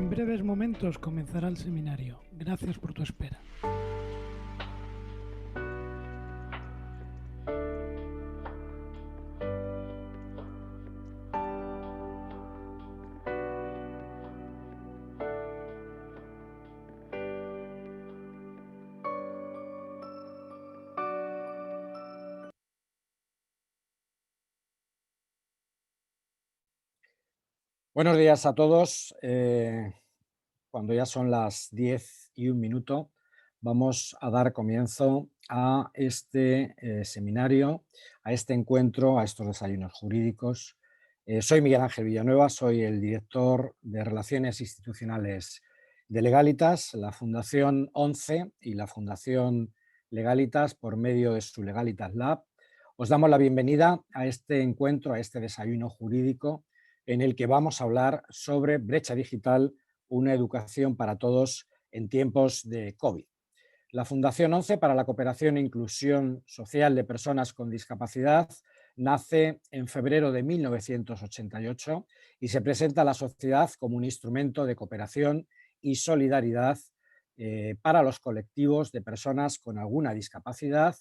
En breves momentos comenzará el seminario. Gracias por tu espera. Buenos días a todos. Cuando ya son las 10:01, vamos a dar comienzo a este seminario, a este encuentro, a estos desayunos jurídicos. Soy Miguel Ángel Villanueva, soy el director de Relaciones Institucionales de Legalitas, la Fundación 11 y la Fundación Legalitas, por medio de su Legalitas Lab. Os damos la bienvenida a este encuentro, a este desayuno jurídico, en el que vamos a hablar sobre brecha digital, una educación para todos en tiempos de COVID. La Fundación 11 para la Cooperación e Inclusión Social de Personas con Discapacidad nace en febrero de 1988 y se presenta a la sociedad como un instrumento de cooperación y solidaridad para los colectivos de personas con alguna discapacidad,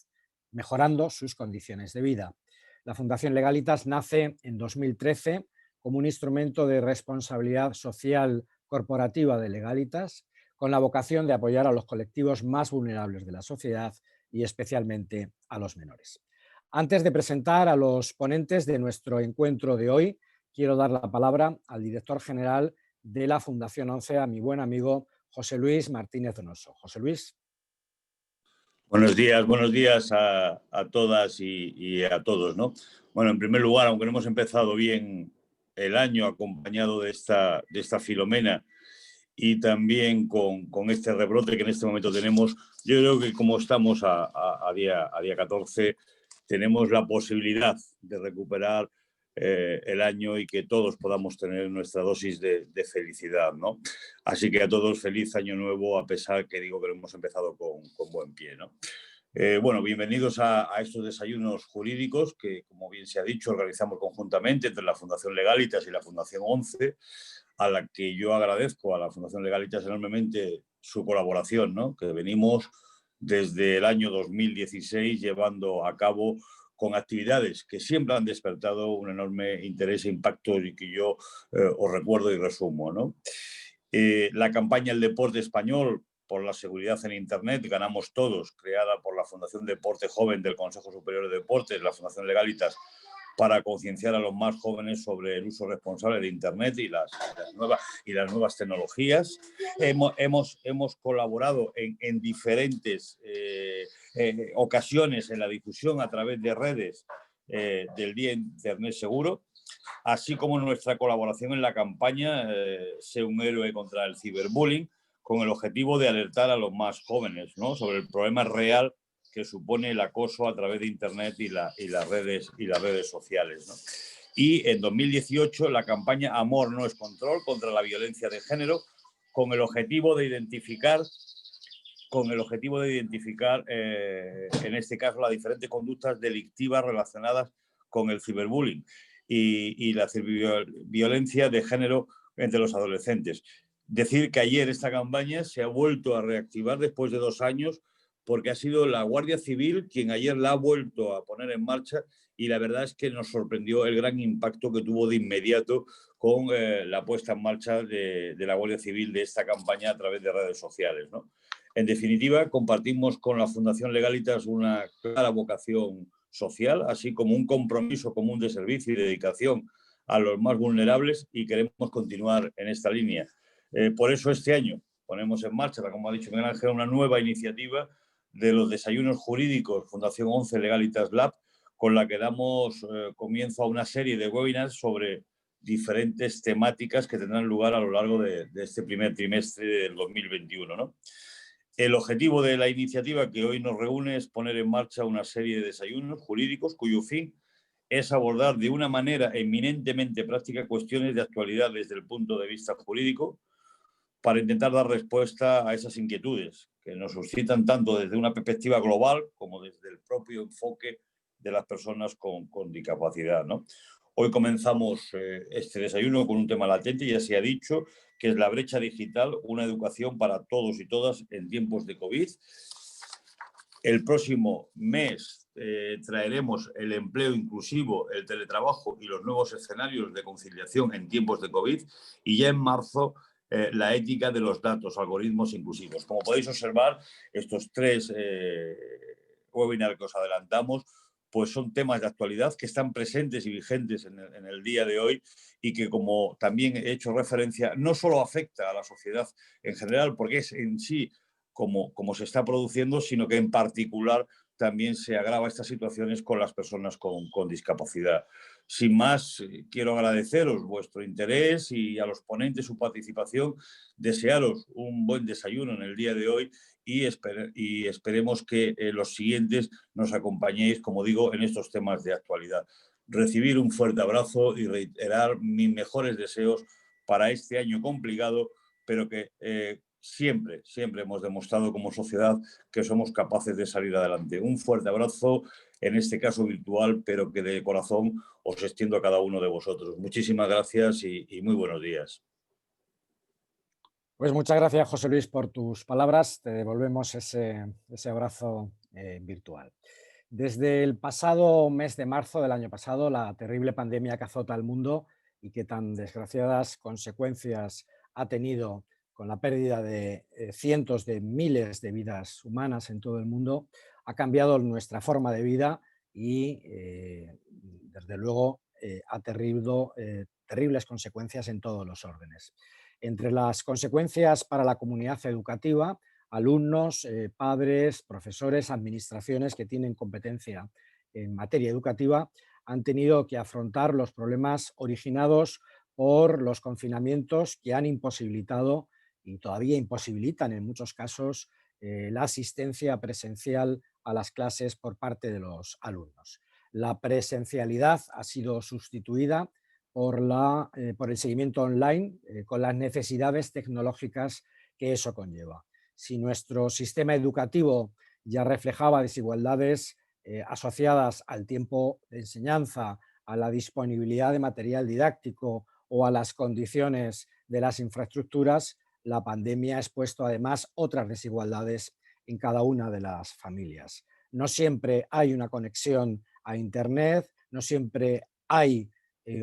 mejorando sus condiciones de vida. La Fundación Legalitas nace en 2013 como un instrumento de responsabilidad social corporativa de Legalitas, con la vocación de apoyar a los colectivos más vulnerables de la sociedad y especialmente a los menores. Antes de presentar a los ponentes de nuestro encuentro de hoy, quiero dar la palabra al director general de la Fundación 11, a mi buen amigo José Luis Martínez Donoso. José Luis. Buenos días a todas y a todos, ¿no? Bueno, en primer lugar, aunque no hemos empezado bien el año acompañado de esta Filomena y también con este rebrote que en este momento tenemos, yo creo que como estamos a día 14, tenemos la posibilidad de recuperar el año y que todos podamos tener nuestra dosis de felicidad, ¿no? Así que a todos feliz año nuevo, a pesar que digo que lo hemos empezado con buen pie, ¿no? Bueno, bienvenidos a estos desayunos jurídicos que, como bien se ha dicho, organizamos conjuntamente entre la Fundación Legalitas y la Fundación 11, a la que yo agradezco a la Fundación Legalitas enormemente su colaboración, ¿no? Que venimos desde el año 2016 llevando a cabo con actividades que siempre han despertado un enorme interés e impacto y que yo os recuerdo y resumo, ¿no? La campaña El Deporte Español por la Seguridad en Internet, Ganamos Todos, creada por la Fundación Deporte Joven del Consejo Superior de Deportes, la Fundación Legalitas, para concienciar a los más jóvenes sobre el uso responsable de Internet y las nuevas tecnologías. Hemos colaborado en diferentes ocasiones en la difusión a través de redes del Día Internet Seguro, así como nuestra colaboración en la campaña Sé un héroe contra el ciberbullying, con el objetivo de alertar a los más jóvenes, ¿no?, sobre el problema real que supone el acoso a través de Internet y las redes sociales, ¿no? Y en 2018 la campaña Amor no es control contra la violencia de género, con el objetivo de identificar en este caso las diferentes conductas delictivas relacionadas con el ciberbullying y la violencia de género entre los adolescentes. Decir que ayer esta campaña se ha vuelto a reactivar después de 2 años, porque ha sido la Guardia Civil quien ayer la ha vuelto a poner en marcha, y la verdad es que nos sorprendió el gran impacto que tuvo de inmediato con la puesta en marcha de la Guardia Civil de esta campaña a través de redes sociales, ¿no? En definitiva, compartimos con la Fundación Legalitas una clara vocación social, así como un compromiso común de servicio y dedicación a los más vulnerables, y queremos continuar en esta línea. Por eso este año ponemos en marcha, como ha dicho Miguel Ángel, una nueva iniciativa de los desayunos jurídicos Fundación 11 Legalitas Lab, con la que damos comienzo a una serie de webinars sobre diferentes temáticas que tendrán lugar a lo largo de este primer trimestre del 2021, ¿no? El objetivo de la iniciativa que hoy nos reúne es poner en marcha una serie de desayunos jurídicos cuyo fin es abordar de una manera eminentemente práctica cuestiones de actualidad desde el punto de vista jurídico, para intentar dar respuesta a esas inquietudes que nos suscitan tanto desde una perspectiva global como desde el propio enfoque de las personas con discapacidad, ¿no? Hoy comenzamos este desayuno con un tema latente, ya se ha dicho, que es la brecha digital, una educación para todos y todas en tiempos de COVID. El próximo mes traeremos el empleo inclusivo, el teletrabajo y los nuevos escenarios de conciliación en tiempos de COVID. Y ya en marzo, la ética de los datos, algoritmos inclusivos. Como podéis observar, estos 3 webinars que os adelantamos pues son temas de actualidad que están presentes y vigentes en el día de hoy y que, como también he hecho referencia, no solo afecta a la sociedad en general, porque es en sí como se está produciendo, sino que en particular también se agrava estas situaciones con las personas con discapacidad. Sin más, quiero agradeceros vuestro interés y a los ponentes su participación, desearos un buen desayuno en el día de hoy y esperemos que los siguientes nos acompañéis, como digo, en estos temas de actualidad. Recibir un fuerte abrazo y reiterar mis mejores deseos para este año complicado, pero que siempre hemos demostrado como sociedad que somos capaces de salir adelante. Un fuerte abrazo, en este caso virtual, pero que de corazón os extiendo a cada uno de vosotros. Muchísimas gracias y muy buenos días. Pues muchas gracias, José Luis, por tus palabras. Te devolvemos ese abrazo virtual. Desde el pasado mes de marzo del año pasado, la terrible pandemia que azota al mundo y que tan desgraciadas consecuencias ha tenido con la pérdida de cientos de miles de vidas humanas en todo el mundo, ha cambiado nuestra forma de vida y, desde luego, ha tenido terribles consecuencias en todos los órdenes. Entre las consecuencias para la comunidad educativa, alumnos, padres, profesores, administraciones que tienen competencia en materia educativa han tenido que afrontar los problemas originados por los confinamientos que han imposibilitado y todavía imposibilitan en muchos casos la asistencia presencial a las clases por parte de los alumnos. La presencialidad ha sido sustituida por el seguimiento online con las necesidades tecnológicas que eso conlleva. Si nuestro sistema educativo ya reflejaba desigualdades asociadas al tiempo de enseñanza, a la disponibilidad de material didáctico o a las condiciones de las infraestructuras, la pandemia ha expuesto además otras desigualdades en cada una de las familias. No siempre hay una conexión a Internet, no siempre hay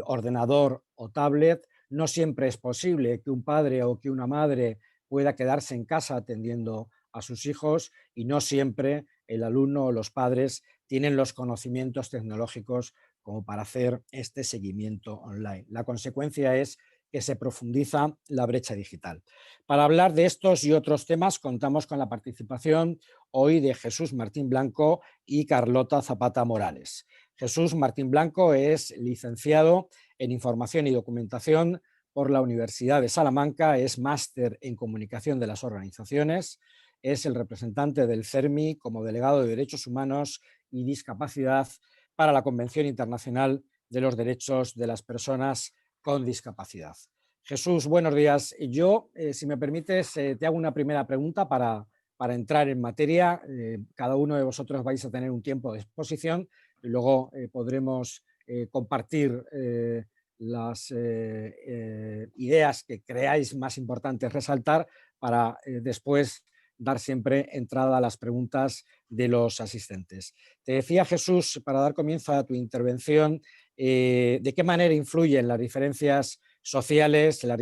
ordenador o tablet, no siempre es posible que un padre o que una madre pueda quedarse en casa atendiendo a sus hijos y no siempre el alumno o los padres tienen los conocimientos tecnológicos como para hacer este seguimiento online. La consecuencia es que se profundiza la brecha digital. Para hablar de estos y otros temas contamos con la participación hoy de Jesús Martín Blanco y Carlota Zapata Morales. Jesús Martín Blanco es licenciado en Información y Documentación por la Universidad de Salamanca, es máster en Comunicación de las Organizaciones, es el representante del CERMI como delegado de Derechos Humanos y Discapacidad para la Convención Internacional de los Derechos de las Personas con Discapacidad. Jesús, buenos días. Yo, si me permites, te hago una primera pregunta para entrar en materia. Cada uno de vosotros vais a tener un tiempo de exposición y luego podremos compartir las ideas que creáis más importantes resaltar para después dar siempre entrada a las preguntas de los asistentes. Te decía, Jesús, para dar comienzo a tu intervención, de qué manera influyen las diferencias sociales, las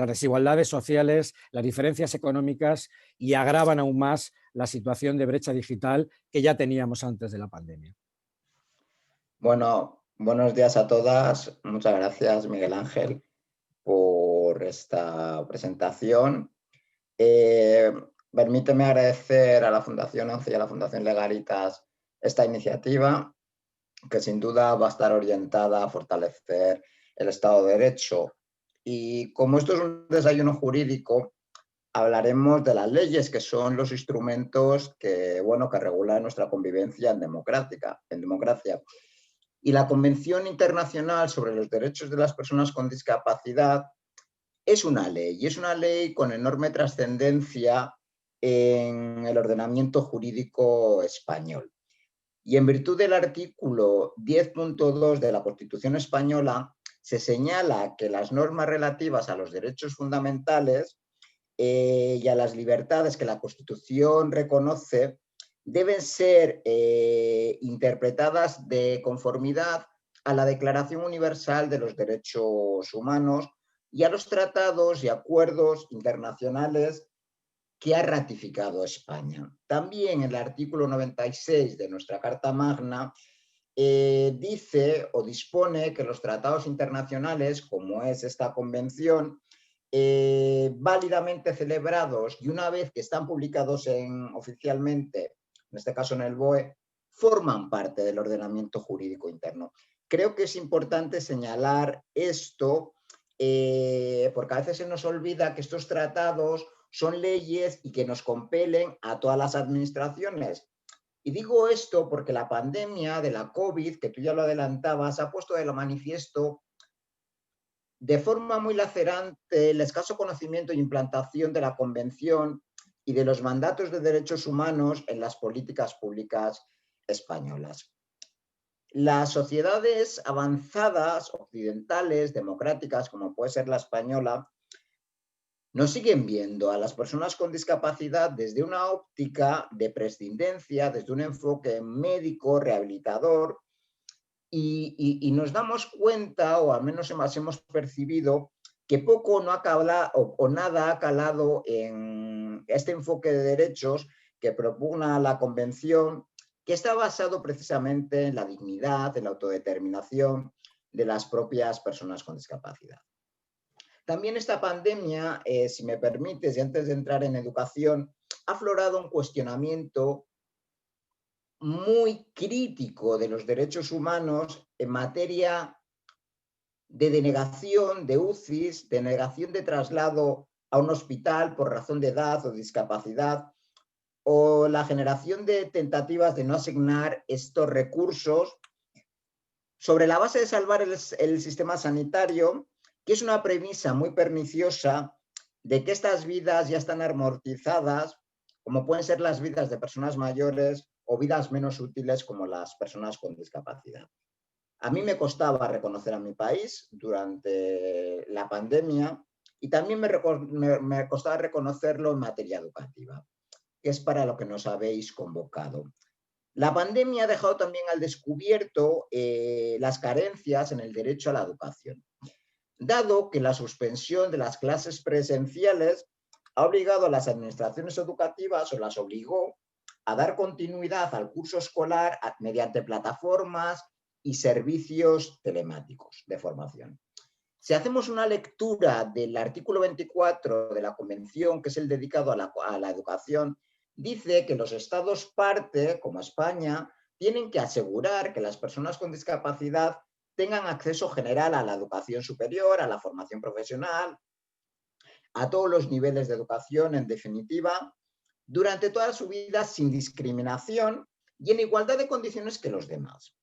desigualdades sociales, las diferencias económicas y agravan aún más la situación de brecha digital que ya teníamos antes de la pandemia. Bueno, buenos días a todas. Muchas gracias, Miguel Ángel, por esta presentación. Permíteme agradecer a la Fundación ONCE y a la Fundación Legalitas esta iniciativa, que sin duda va a estar orientada a fortalecer el Estado de Derecho. Y como esto es un desayuno jurídico, hablaremos de las leyes, que son los instrumentos que regulan nuestra convivencia en democracia. Y la Convención Internacional sobre los Derechos de las Personas con Discapacidad es una ley con enorme trascendencia en el ordenamiento jurídico español. Y en virtud del artículo 10.2 de la Constitución española, se señala que las normas relativas a los derechos fundamentales y a las libertades que la Constitución reconoce deben ser interpretadas de conformidad a la Declaración Universal de los Derechos Humanos y a los tratados y acuerdos internacionales que ha ratificado España. También el artículo 96 de nuestra Carta Magna dice o dispone que los tratados internacionales, como es esta convención, válidamente celebrados y una vez que están publicados oficialmente, en este caso en el BOE, forman parte del ordenamiento jurídico interno. Creo que es importante señalar esto porque a veces se nos olvida que estos tratados son leyes y que nos compelen a todas las administraciones. Y digo esto porque la pandemia de la COVID, que tú ya lo adelantabas, ha puesto de manifiesto de forma muy lacerante el escaso conocimiento e implantación de la Convención y de los mandatos de derechos humanos en las políticas públicas españolas. Las sociedades avanzadas, occidentales, democráticas, como puede ser la española, nos siguen viendo a las personas con discapacidad desde una óptica de prescindencia, desde un enfoque médico, rehabilitador, y nos damos cuenta, o al menos hemos percibido, que poco no ha calado, o nada ha calado en este enfoque de derechos que propugna la Convención, que está basado precisamente en la dignidad, en la autodeterminación de las propias personas con discapacidad. También esta pandemia, si me permites, y antes de entrar en educación, ha aflorado un cuestionamiento muy crítico de los derechos humanos en materia de denegación de UCIs, denegación de traslado a un hospital por razón de edad o discapacidad, o la generación de tentativas de no asignar estos recursos sobre la base de salvar el sistema sanitario, que es una premisa muy perniciosa de que estas vidas ya están amortizadas, como pueden ser las vidas de personas mayores o vidas menos útiles como las personas con discapacidad. A mí me costaba reconocer a mi país durante la pandemia y también me costaba reconocerlo en materia educativa, que es para lo que nos habéis convocado. La pandemia ha dejado también al descubierto las carencias en el derecho a la educación, dado que la suspensión de las clases presenciales ha obligado a las administraciones educativas o las obligó a dar continuidad al curso escolar mediante plataformas y servicios telemáticos de formación. Si hacemos una lectura del artículo 24 de la Convención, que es el dedicado a la educación, dice que los Estados parte, como España, tienen que asegurar que las personas con discapacidad tengan acceso general a la educación superior, a la formación profesional, a todos los niveles de educación, en definitiva, durante toda su vida sin discriminación y en igualdad de condiciones que los demás.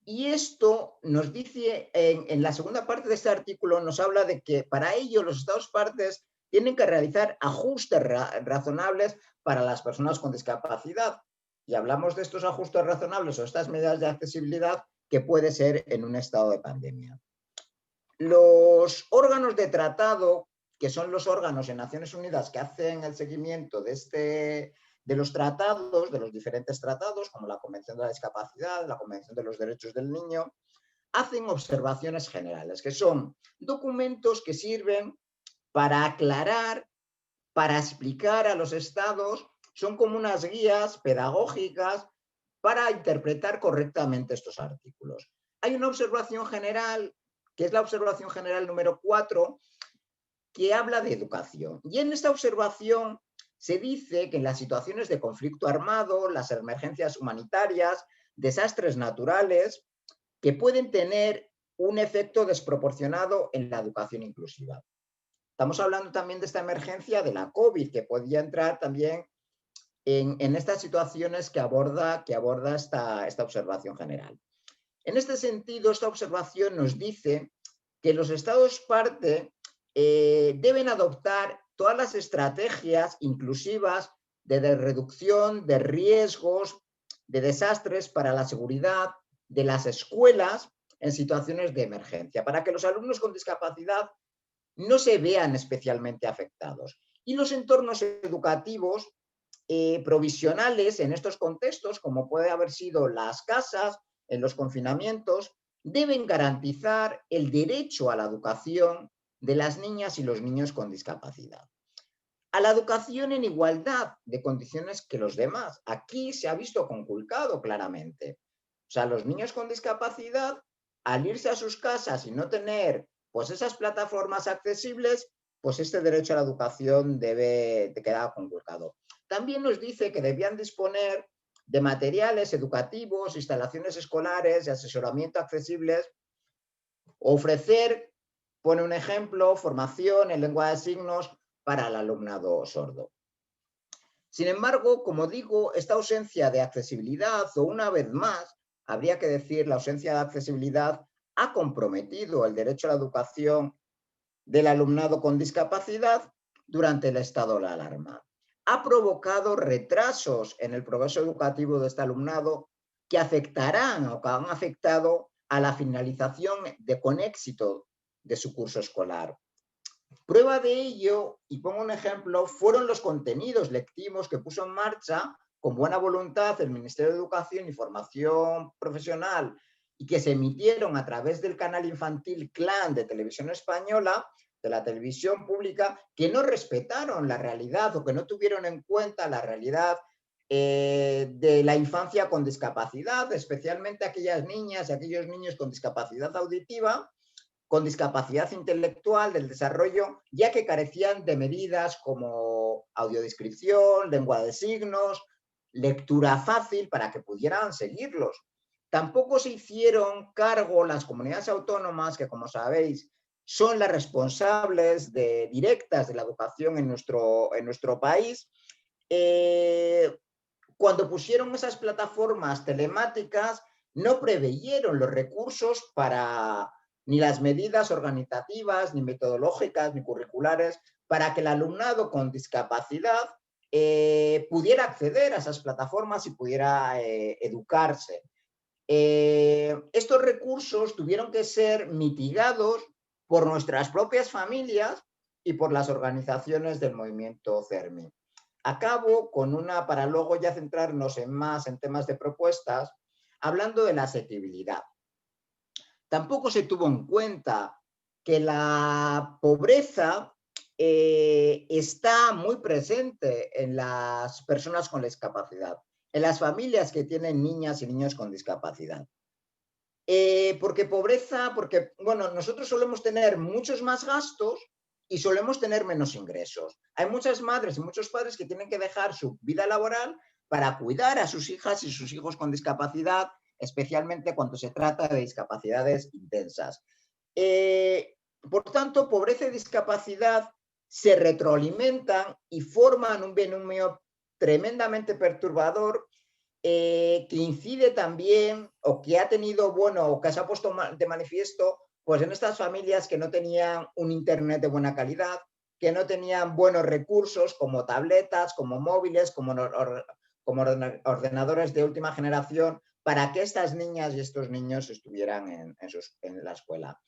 Y esto nos dice, en la segunda parte de este artículo, nos habla de que para ello los Estados partes tienen que realizar ajustes razonables para las personas con discapacidad. Y hablamos de estos ajustes razonables o estas medidas de accesibilidad que puede ser en un estado de pandemia. Los órganos de tratado, que son los órganos en Naciones Unidas que hacen el seguimiento de los tratados, de los diferentes tratados, como la Convención de la Discapacidad, la Convención de los Derechos del Niño, hacen observaciones generales, que son documentos que sirven para aclarar, para explicar a los estados, son como unas guías pedagógicas para interpretar correctamente estos artículos. Hay una observación general, que es la observación general número 4, que habla de educación. Y en esta observación se dice que en las situaciones de conflicto armado, las emergencias humanitarias, desastres naturales, que pueden tener un efecto desproporcionado en la educación inclusiva. Estamos hablando también de esta emergencia de la COVID, que podría entrar también en estas situaciones que aborda esta observación general. En este sentido, esta observación nos dice que los Estados parte deben adoptar todas las estrategias inclusivas de reducción de riesgos de desastres para la seguridad de las escuelas en situaciones de emergencia, para que los alumnos con discapacidad no se vean especialmente afectados. Y los entornos educativos provisionales en estos contextos, como puede haber sido las casas, en los confinamientos, deben garantizar el derecho a la educación de las niñas y los niños con discapacidad. A la educación en igualdad de condiciones que los demás. Aquí se ha visto conculcado claramente. O sea, los niños con discapacidad, al irse a sus casas y no tener pues esas plataformas accesibles, pues este derecho a la educación debe de quedar conculcado. También nos dice que debían disponer de materiales educativos, instalaciones escolares y asesoramiento accesibles, ofrecer, pone un ejemplo, formación en lengua de signos para el alumnado sordo. Sin embargo, como digo, esta ausencia de accesibilidad, o una vez más, habría que decir, la ausencia de accesibilidad ha comprometido el derecho a la educación del alumnado con discapacidad durante el estado de alarma. Ha provocado retrasos en el progreso educativo de este alumnado que afectarán o que han afectado a la finalización con éxito de su curso escolar. Prueba de ello, y pongo un ejemplo, fueron los contenidos lectivos que puso en marcha con buena voluntad el Ministerio de Educación y Formación Profesional y que se emitieron a través del canal infantil CLAN de Televisión Española, de la televisión pública, que no respetaron la realidad o que no tuvieron en cuenta la realidad de la infancia con discapacidad, especialmente aquellas niñas y aquellos niños con discapacidad auditiva, con discapacidad intelectual del desarrollo, ya que carecían de medidas como audiodescripción, lengua de signos, lectura fácil para que pudieran seguirlos. Tampoco se hicieron cargo las comunidades autónomas, que como sabéis son las responsables directas de la educación en nuestro país, cuando pusieron esas plataformas telemáticas no preveyeron los recursos para ni las medidas organizativas, ni metodológicas, ni curriculares, para que el alumnado con discapacidad pudiera acceder a esas plataformas y pudiera educarse. Estos recursos tuvieron que ser mitigados por nuestras propias familias y por las organizaciones del movimiento CERMI. Acabo con una, para luego ya centrarnos más en temas de propuestas, hablando de la asequibilidad. Tampoco se tuvo en cuenta que la pobreza está muy presente en las personas con discapacidad, en las familias que tienen niñas y niños con discapacidad. Porque pobreza, porque bueno, nosotros solemos tener muchos más gastos y solemos tener menos ingresos. Hay muchas madres y muchos padres que tienen que dejar su vida laboral para cuidar a sus hijas y sus hijos con discapacidad, especialmente cuando se trata de discapacidades intensas. Por tanto, pobreza y discapacidad se retroalimentan y forman un binomio tremendamente perturbador que incide también, o que ha tenido, bueno, o que se ha puesto de manifiesto, pues en estas familias que no tenían un internet de buena calidad, que no tenían buenos recursos como tabletas, como móviles, como ordenadores de última generación, para que estas niñas y estos niños estuvieran en la escuela.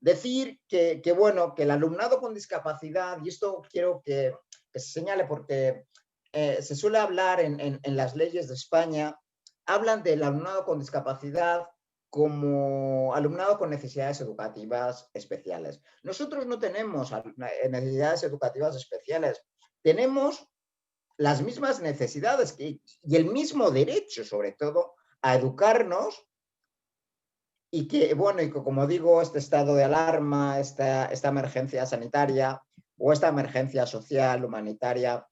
Decir que, bueno, que el alumnado con discapacidad, y esto quiero que se señale porque se suele hablar en las leyes de España, hablan del alumnado con discapacidad como alumnado con necesidades educativas especiales. Nosotros no tenemos necesidades educativas especiales, tenemos las mismas necesidades y el mismo derecho, sobre todo, a educarnos. Y que, bueno, y que, como digo, este estado de alarma, esta emergencia sanitaria o esta emergencia social, humanitaria,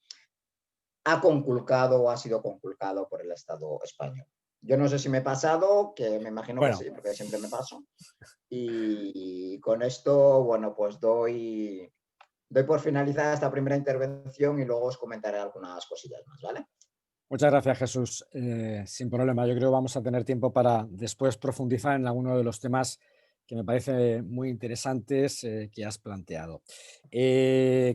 ha conculcado o ha sido conculcado por el Estado español. Yo no sé si me he pasado, que me imagino que sí, porque siempre me paso. Y con esto, bueno, pues doy por finalizada esta primera intervención y luego os comentaré algunas cosillas más, ¿vale? Muchas gracias, Jesús. Sin problema, yo creo que vamos a tener tiempo para después profundizar en alguno de los temas que me parecen muy interesantes que has planteado.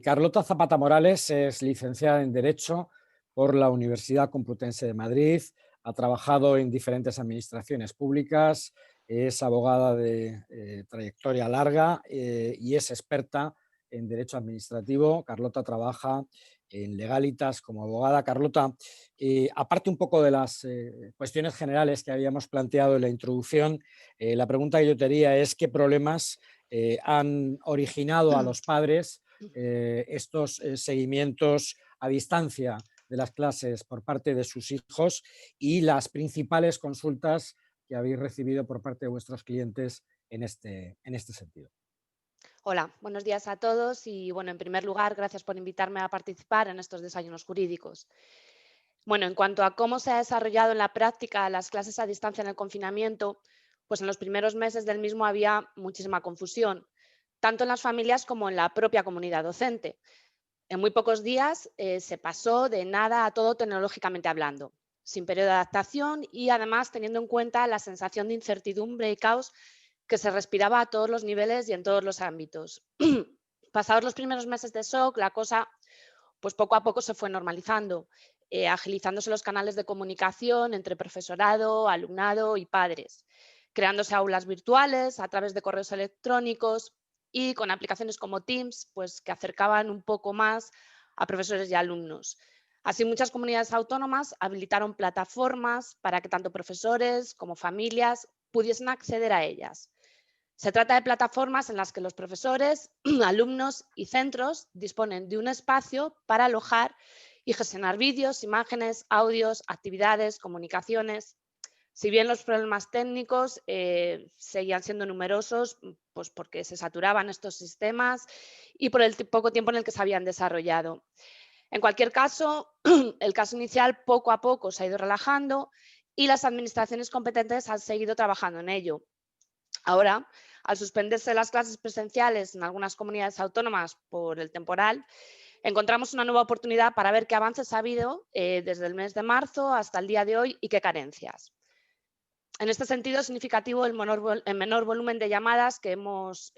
Carlota Zapata Morales es licenciada en Derecho por la Universidad Complutense de Madrid, ha trabajado en diferentes administraciones públicas, es abogada de trayectoria larga y es experta en derecho administrativo. Carlota trabaja en Legalitas como abogada. Carlota, aparte un poco de las cuestiones generales que habíamos planteado en la introducción, la pregunta que yo te haría es qué problemas han originado a los padres estos seguimientos a distancia de las clases por parte de sus hijos y las principales consultas que habéis recibido por parte de vuestros clientes en este sentido. Hola, buenos días a todos y bueno, en primer lugar, gracias por invitarme a participar en estos desayunos jurídicos. Bueno, en cuanto a cómo se ha desarrollado en la práctica las clases a distancia en el confinamiento, pues en los primeros meses del mismo había muchísima confusión, tanto en las familias como en la propia comunidad docente. En muy pocos días se pasó de nada a todo tecnológicamente hablando, sin periodo de adaptación y además teniendo en cuenta la sensación de incertidumbre y caos que se respiraba a todos los niveles y en todos los ámbitos. Pasados los primeros meses de shock, la cosa pues poco a poco se fue normalizando, agilizándose los canales de comunicación entre profesorado, alumnado y padres, creándose aulas virtuales a través de correos electrónicos y con aplicaciones como Teams, pues que acercaban un poco más a profesores y alumnos. Así, muchas comunidades autónomas habilitaron plataformas para que tanto profesores como familias pudiesen acceder a ellas. Se trata de plataformas en las que los profesores, alumnos y centros disponen de un espacio para alojar y gestionar vídeos, imágenes, audios, actividades, comunicaciones. Si bien los problemas técnicos seguían siendo numerosos, pues porque se saturaban estos sistemas y por el poco tiempo en el que se habían desarrollado. En cualquier caso, el caso inicial poco a poco se ha ido relajando y las administraciones competentes han seguido trabajando en ello. Ahora, al suspenderse las clases presenciales en algunas comunidades autónomas por el temporal, encontramos una nueva oportunidad para ver qué avances ha habido desde el mes de marzo hasta el día de hoy y qué carencias. En este sentido, es significativo el menor volumen de llamadas que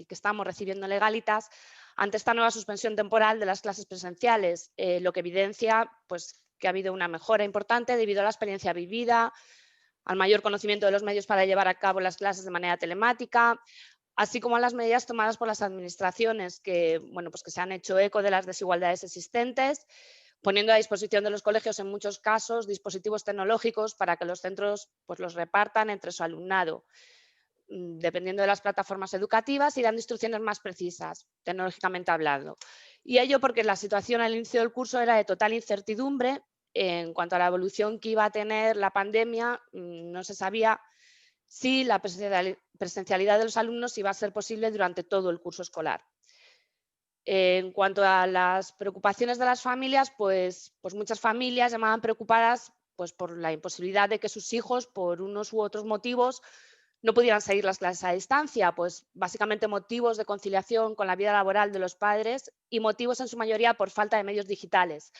estamos recibiendo en Legalitas ante esta nueva suspensión temporal de las clases presenciales, lo que evidencia pues, que ha habido una mejora importante debido a la experiencia vivida, al mayor conocimiento de los medios para llevar a cabo las clases de manera telemática, así como a las medidas tomadas por las administraciones que, bueno, pues que se han hecho eco de las desigualdades existentes, poniendo a disposición de los colegios en muchos casos dispositivos tecnológicos para que los centros pues, los repartan entre su alumnado, dependiendo de las plataformas educativas y dando instrucciones más precisas, tecnológicamente hablando. Y ello porque la situación al inicio del curso era de total incertidumbre en cuanto a la evolución que iba a tener la pandemia. No se sabía si la presencialidad de los alumnos iba a ser posible durante todo el curso escolar. En cuanto a las preocupaciones de las familias, pues muchas familias llamaban preocupadas pues, por la imposibilidad de que sus hijos, por unos u otros motivos, no pudieran seguir las clases a distancia, pues básicamente motivos de conciliación con la vida laboral de los padres y motivos en su mayoría por falta de medios digitales.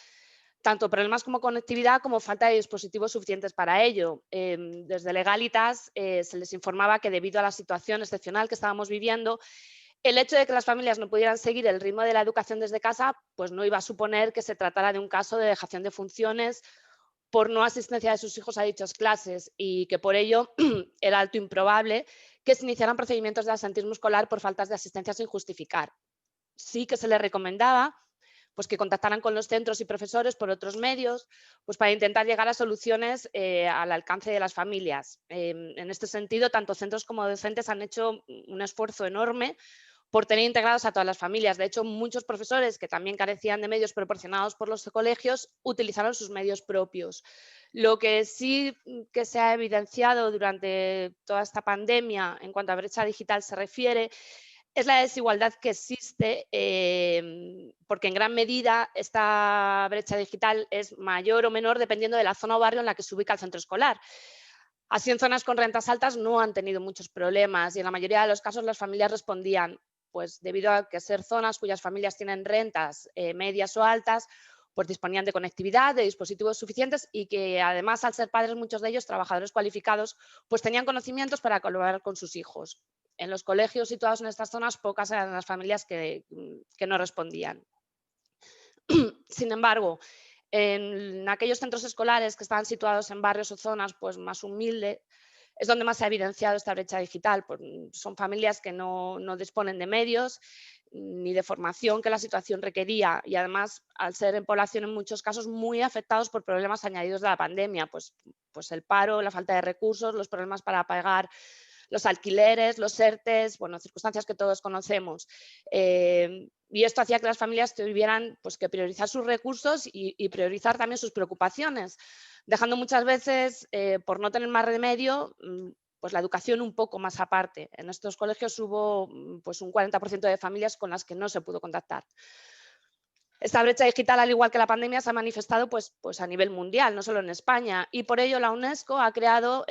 Tanto problemas como conectividad como falta de dispositivos suficientes para ello. Desde Legalitas se les informaba que debido a la situación excepcional que estábamos viviendo, el hecho de que las familias no pudieran seguir el ritmo de la educación desde casa, pues no iba a suponer que se tratara de un caso de dejación de funciones por no asistencia de sus hijos a dichas clases y que por ello era alto improbable que se iniciaran procedimientos de absentismo escolar por faltas de asistencia sin justificar. Sí que se les recomendaba pues que contactaran con los centros y profesores por otros medios, pues para intentar llegar a soluciones al alcance de las familias. En este sentido, tanto centros como docentes han hecho un esfuerzo enorme por tener integrados a todas las familias. De hecho, muchos profesores que también carecían de medios proporcionados por los colegios utilizaron sus medios propios. Lo que sí que se ha evidenciado durante toda esta pandemia en cuanto a brecha digital se refiere es la desigualdad que existe, porque en gran medida esta brecha digital es mayor o menor dependiendo de la zona o barrio en la que se ubica el centro escolar. Así, en zonas con rentas altas no han tenido muchos problemas y en la mayoría de los casos las familias respondían, pues debido a que ser zonas cuyas familias tienen rentas medias o altas, pues disponían de conectividad, de dispositivos suficientes y que además, al ser padres, muchos de ellos trabajadores cualificados, pues tenían conocimientos para colaborar con sus hijos. En los colegios situados en estas zonas, pocas eran las familias que no respondían. Sin embargo, En aquellos centros escolares que están situados en barrios o zonas pues, más humildes, es donde más se ha evidenciado esta brecha digital. Pues, son familias que no disponen de medios ni de formación que la situación requería, y además, al ser en población en muchos casos muy afectados por problemas añadidos de la pandemia, pues el paro, la falta de recursos, los problemas para pagar los alquileres, los ERTEs, bueno, circunstancias que todos conocemos. Y esto hacía que las familias tuvieran pues, que priorizar sus recursos y priorizar también sus preocupaciones, dejando muchas veces, por no tener más remedio, pues la educación un poco más aparte. En estos colegios hubo pues, un 40% de familias con las que no se pudo contactar. Esta brecha digital, al igual que la pandemia, se ha manifestado pues a nivel mundial, no solo en España, y por ello la UNESCO ha creado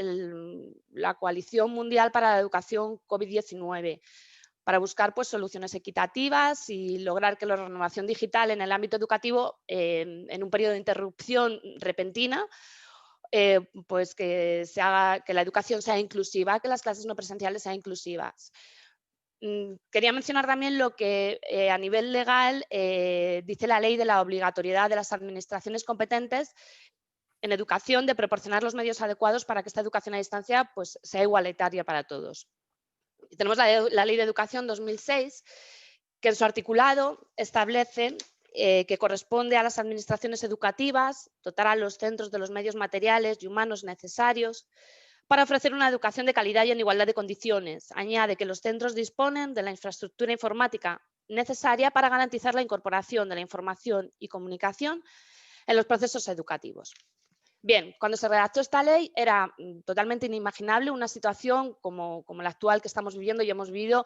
la Coalición Mundial para la Educación COVID-19 para buscar pues, soluciones equitativas y lograr que la renovación digital en el ámbito educativo, en un periodo de interrupción repentina, pues que la educación sea inclusiva, que las clases no presenciales sean inclusivas. Quería mencionar también lo que a nivel legal dice la ley de la obligatoriedad de las administraciones competentes en educación de proporcionar los medios adecuados para que esta educación a distancia pues, sea igualitaria para todos. Y tenemos la Ley de Educación 2006, que en su articulado establece que corresponde a las administraciones educativas dotar a los centros de los medios materiales y humanos necesarios para ofrecer una educación de calidad y en igualdad de condiciones. Añade que los centros disponen de la infraestructura informática necesaria para garantizar la incorporación de la información y comunicación en los procesos educativos. Bien, cuando se redactó esta ley era totalmente inimaginable una situación como la actual que estamos viviendo y hemos vivido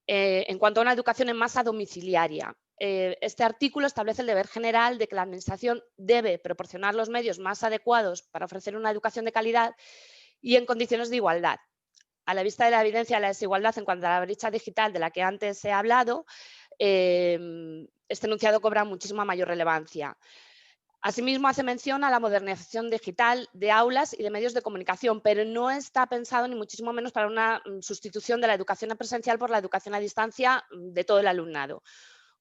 en cuanto a una educación en masa domiciliaria. Este artículo establece el deber general de que la Administración debe proporcionar los medios más adecuados para ofrecer una educación de calidad y en condiciones de igualdad. A la vista de la evidencia de la desigualdad en cuanto a la brecha digital de la que antes he hablado, este enunciado cobra muchísima mayor relevancia. Asimismo, hace mención a la modernización digital de aulas y de medios de comunicación, pero no está pensado ni muchísimo menos para una sustitución de la educación presencial por la educación a distancia de todo el alumnado,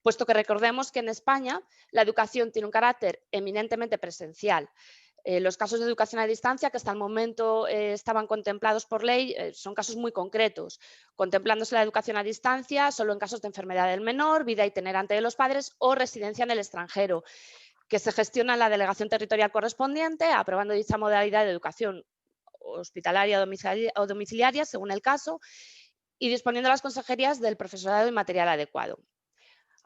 puesto que recordemos que en España la educación tiene un carácter eminentemente presencial. Los casos de educación a distancia que hasta el momento estaban contemplados por ley son casos muy concretos, contemplándose la educación a distancia solo en casos de enfermedad del menor, vida itinerante de los padres o residencia en el extranjero, que se gestiona en la delegación territorial correspondiente, aprobando dicha modalidad de educación hospitalaria o domiciliaria, según el caso, y disponiendo las consejerías del profesorado y material adecuado.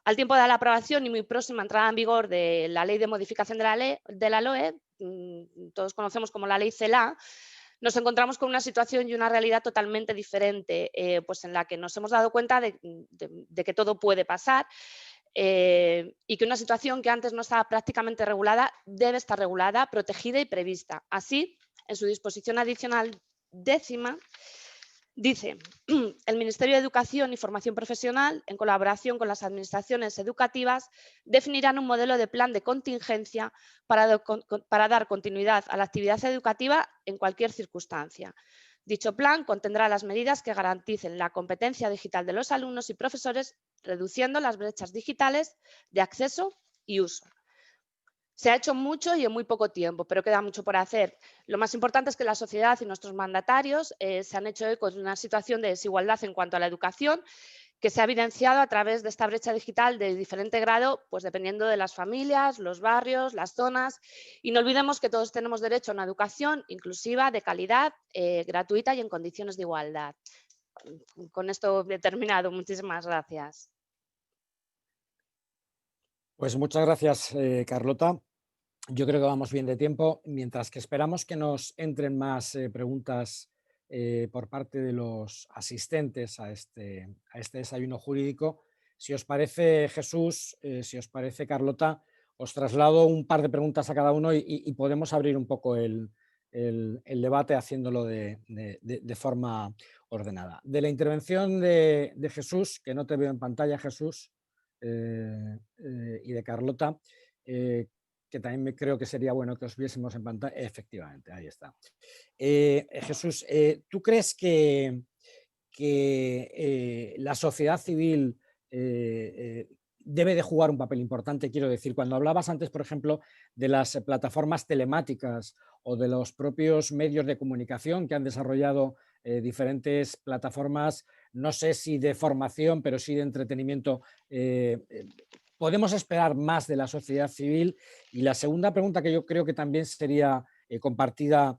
Al tiempo de la aprobación y muy próxima entrada en vigor de la ley de modificación de la LOE, todos conocemos como la ley CELA, nos encontramos con una situación y una realidad totalmente diferente, pues en la que nos hemos dado cuenta de que todo puede pasar, y que una situación que antes no estaba prácticamente regulada debe estar regulada, protegida y prevista. Así, en su disposición adicional 10ª, dice: el Ministerio de Educación y Formación Profesional, en colaboración con las administraciones educativas, definirán un modelo de plan de contingencia para dar continuidad a la actividad educativa en cualquier circunstancia. Dicho plan contendrá las medidas que garanticen la competencia digital de los alumnos y profesores, reduciendo las brechas digitales de acceso y uso. Se ha hecho mucho y en muy poco tiempo, pero queda mucho por hacer. Lo más importante es que la sociedad y nuestros mandatarios se han hecho eco de una situación de desigualdad en cuanto a la educación, que se ha evidenciado a través de esta brecha digital de diferente grado, pues dependiendo de las familias, los barrios, las zonas. Y no olvidemos que todos tenemos derecho a una educación inclusiva, de calidad, gratuita y en condiciones de igualdad. Con esto he terminado. Muchísimas gracias. Pues muchas gracias, Carlota. Yo creo que vamos bien de tiempo, mientras que esperamos que nos entren más preguntas por parte de los asistentes a este desayuno jurídico. Si os parece, Jesús, si os parece, Carlota, os traslado un par de preguntas a cada uno y podemos abrir un poco el debate haciéndolo de forma ordenada. De la intervención de Jesús, que no te veo en pantalla, Jesús, y de Carlota, que también creo que sería bueno que os viésemos en pantalla. Efectivamente, ahí está. Jesús, ¿tú crees que la sociedad civil debe de jugar un papel importante, quiero decir. Cuando hablabas antes, por ejemplo, de las plataformas telemáticas o de los propios medios de comunicación que han desarrollado diferentes plataformas, no sé si de formación, pero sí de entretenimiento, ¿podemos esperar más de la sociedad civil? Y la segunda pregunta, que yo creo que también sería compartida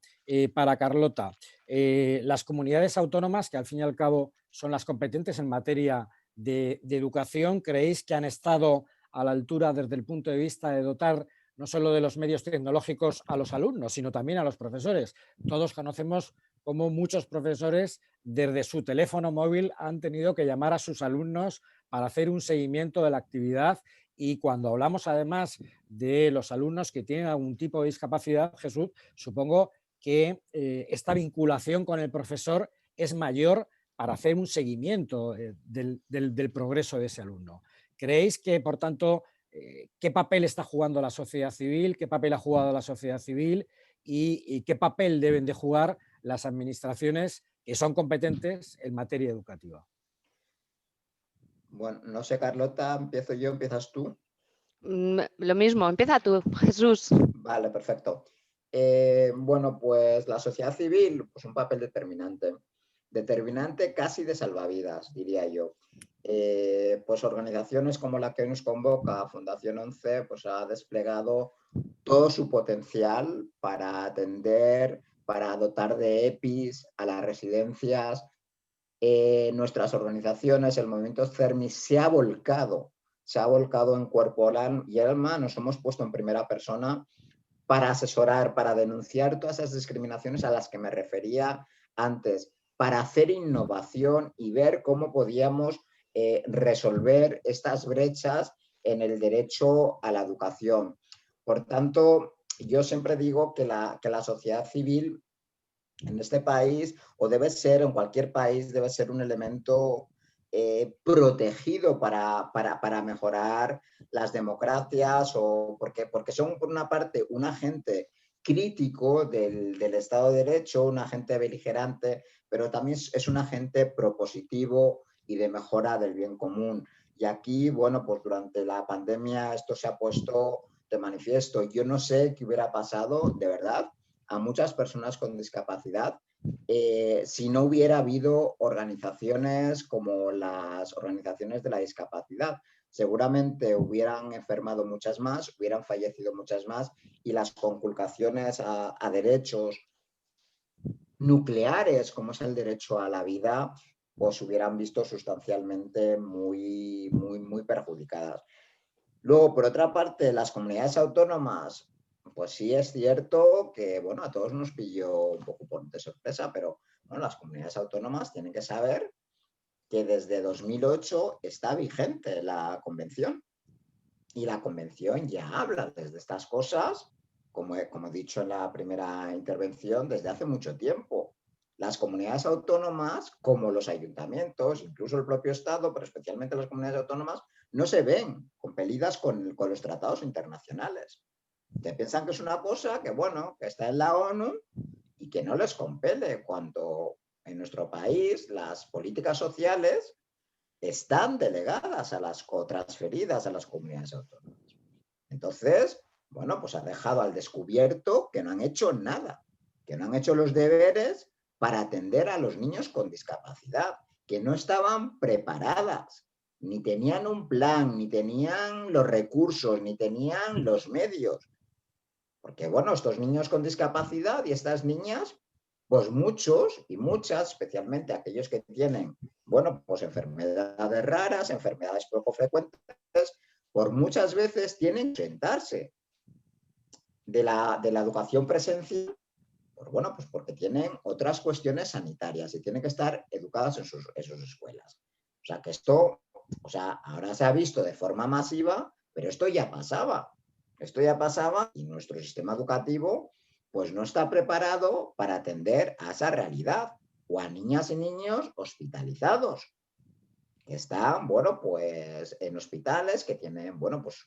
para Carlota, las comunidades autónomas, que al fin y al cabo son las competentes en materia de educación, ¿creéis que han estado a la altura desde el punto de vista de dotar no solo de los medios tecnológicos a los alumnos, sino también a los profesores? Todos conocemos cómo muchos profesores desde su teléfono móvil han tenido que llamar a sus alumnos para hacer un seguimiento de la actividad, y cuando hablamos además de los alumnos que tienen algún tipo de discapacidad, Jesús, supongo que esta vinculación con el profesor es mayor para hacer un seguimiento del progreso de ese alumno. ¿Creéis que, por tanto, qué papel está jugando la sociedad civil, qué papel ha jugado la sociedad civil y qué papel deben de jugar las administraciones que son competentes en materia educativa? Bueno, no sé, Carlota, empiezo yo, empiezas tú. Lo mismo, empieza tú, Jesús. Vale, perfecto. Bueno, pues la sociedad civil, pues un papel determinante casi de salvavidas, diría yo. Pues organizaciones como la que nos convoca, Fundación 11, pues ha desplegado todo su potencial para atender, para dotar de EPIs a las residencias. Nuestras organizaciones, el movimiento CERMI se ha volcado en cuerpo y alma, nos hemos puesto en primera persona para asesorar, para denunciar todas esas discriminaciones a las que me refería antes, para hacer innovación y ver cómo podíamos resolver estas brechas en el derecho a la educación. Por tanto, yo siempre digo que la sociedad civil en este país, o debe ser, en cualquier país, debe ser un elemento protegido para mejorar las democracias, o porque son, por una parte, un agente crítico del Estado de Derecho, un agente beligerante, pero también es un agente propositivo y de mejora del bien común. Y aquí, bueno, pues durante la pandemia esto se ha puesto de manifiesto. Yo no sé qué hubiera pasado, de verdad, a muchas personas con discapacidad si no hubiera habido organizaciones como las organizaciones de la discapacidad. Seguramente hubieran enfermado muchas más, hubieran fallecido muchas más, y las conculcaciones a derechos nucleares, como es el derecho a la vida, pues hubieran visto sustancialmente muy perjudicadas. Luego, por otra parte, las comunidades autónomas, pues sí es cierto que, bueno, a todos nos pilló un poco de sorpresa, pero bueno, las comunidades autónomas tienen que saber que desde 2008 está vigente la convención, y la convención ya habla desde estas cosas, como he dicho en la primera intervención, desde hace mucho tiempo. Las comunidades autónomas, como los ayuntamientos, incluso el propio Estado, pero especialmente las comunidades autónomas, no se ven compelidas con los tratados internacionales. Te piensan que es una cosa que, bueno, que está en la ONU y que no les compele, cuando en nuestro país las políticas sociales están delegadas o transferidas a las comunidades autónomas. Entonces, bueno, pues ha dejado al descubierto que no han hecho nada, que no han hecho los deberes para atender a los niños con discapacidad, que no estaban preparadas, ni tenían un plan, ni tenían los recursos, ni tenían los medios. Porque, bueno, estos niños con discapacidad y estas niñas, pues muchos y muchas, especialmente aquellos que tienen, bueno, pues enfermedades raras, enfermedades poco frecuentes, por muchas veces tienen que sentarse de la educación presencial, pues bueno, pues porque tienen otras cuestiones sanitarias y tienen que estar educadas en sus escuelas. O sea, que esto, ahora se ha visto de forma masiva, pero esto ya pasaba. Esto ya pasaba, y nuestro sistema educativo pues no está preparado para atender a esa realidad, o a niñas y niños hospitalizados que están, bueno, pues en hospitales que tienen, bueno, pues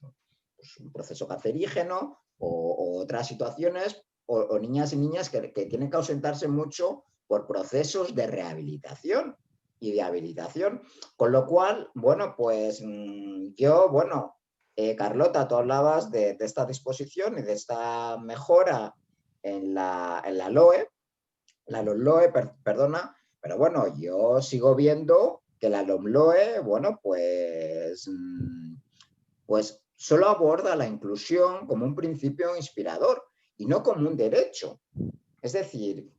un proceso cancerígeno o otras situaciones, o niñas y niñas que tienen que ausentarse mucho por procesos de rehabilitación y de habilitación. Con lo cual, bueno, pues yo, bueno, Carlota, tú hablabas de esta disposición y de esta mejora en la LOE, la LOMLOE, perdona, pero bueno, yo sigo viendo que la LOMLOE, bueno, pues solo aborda la inclusión como un principio inspirador y no como un derecho. Es decir,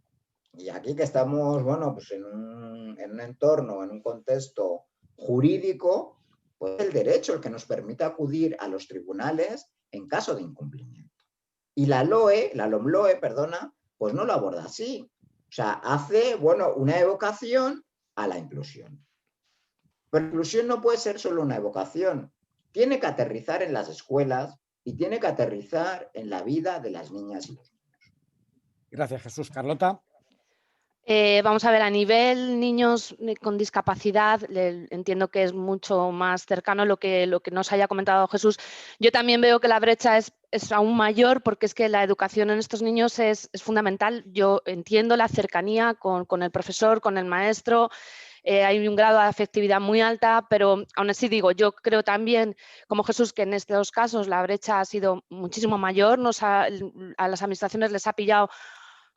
y aquí que estamos, bueno, pues en un entorno, en un contexto jurídico, pues el derecho el que nos permite acudir a los tribunales en caso de incumplimiento. Y la LOMLOE, perdona, pues no lo aborda así. O sea, hace, bueno, una evocación a la inclusión. Pero la inclusión no puede ser solo una evocación. Tiene que aterrizar en las escuelas y tiene que aterrizar en la vida de las niñas y los niños. Gracias, Jesús. Carlota. Vamos a ver, a nivel niños con discapacidad, entiendo que es mucho más cercano lo que nos haya comentado Jesús. Yo también veo que la brecha es aún mayor porque es que la educación en estos niños es fundamental. Yo entiendo la cercanía con el profesor, con el maestro. Hay un grado de afectividad muy alta, pero aún así digo, yo creo también, como Jesús, que en estos casos la brecha ha sido muchísimo mayor. A las administraciones les ha pillado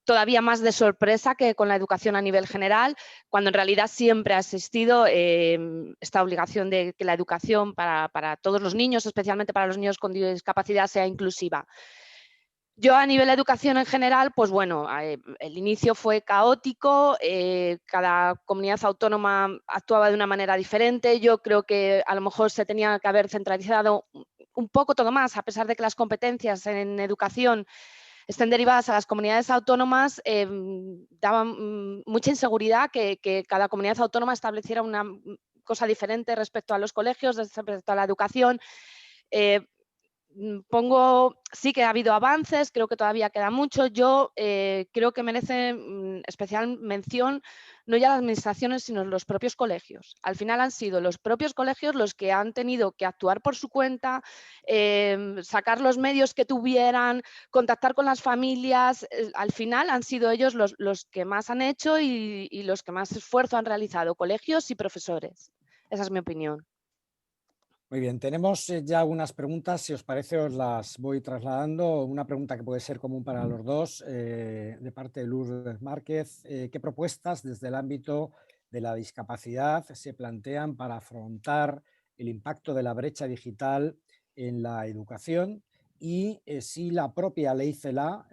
todavía más de sorpresa que con la educación a nivel general, cuando en realidad siempre ha existido esta obligación de que la educación para todos los niños, especialmente para los niños con discapacidad, sea inclusiva. Yo a nivel de educación en general, pues bueno, el inicio fue caótico, cada comunidad autónoma actuaba de una manera diferente. Yo creo que a lo mejor se tenía que haber centralizado un poco todo más, a pesar de que las competencias en educación estén derivadas a las comunidades autónomas, daban mucha inseguridad que cada comunidad autónoma estableciera una cosa diferente respecto a los colegios, respecto a la educación. Sí que ha habido avances, creo que todavía queda mucho. Yo creo que merece especial mención no ya las administraciones, sino los propios colegios. Al final han sido los propios colegios los que han tenido que actuar por su cuenta, sacar los medios que tuvieran, contactar con las familias. Al final han sido ellos los que más han hecho y los que más esfuerzo han realizado, colegios y profesores. Esa es mi opinión. Muy bien, tenemos ya algunas preguntas, si os parece os las voy trasladando. Una pregunta que puede ser común para los dos, de parte de Lourdes Márquez. ¿Qué propuestas desde el ámbito de la discapacidad se plantean para afrontar el impacto de la brecha digital en la educación? Y si la propia ley CELA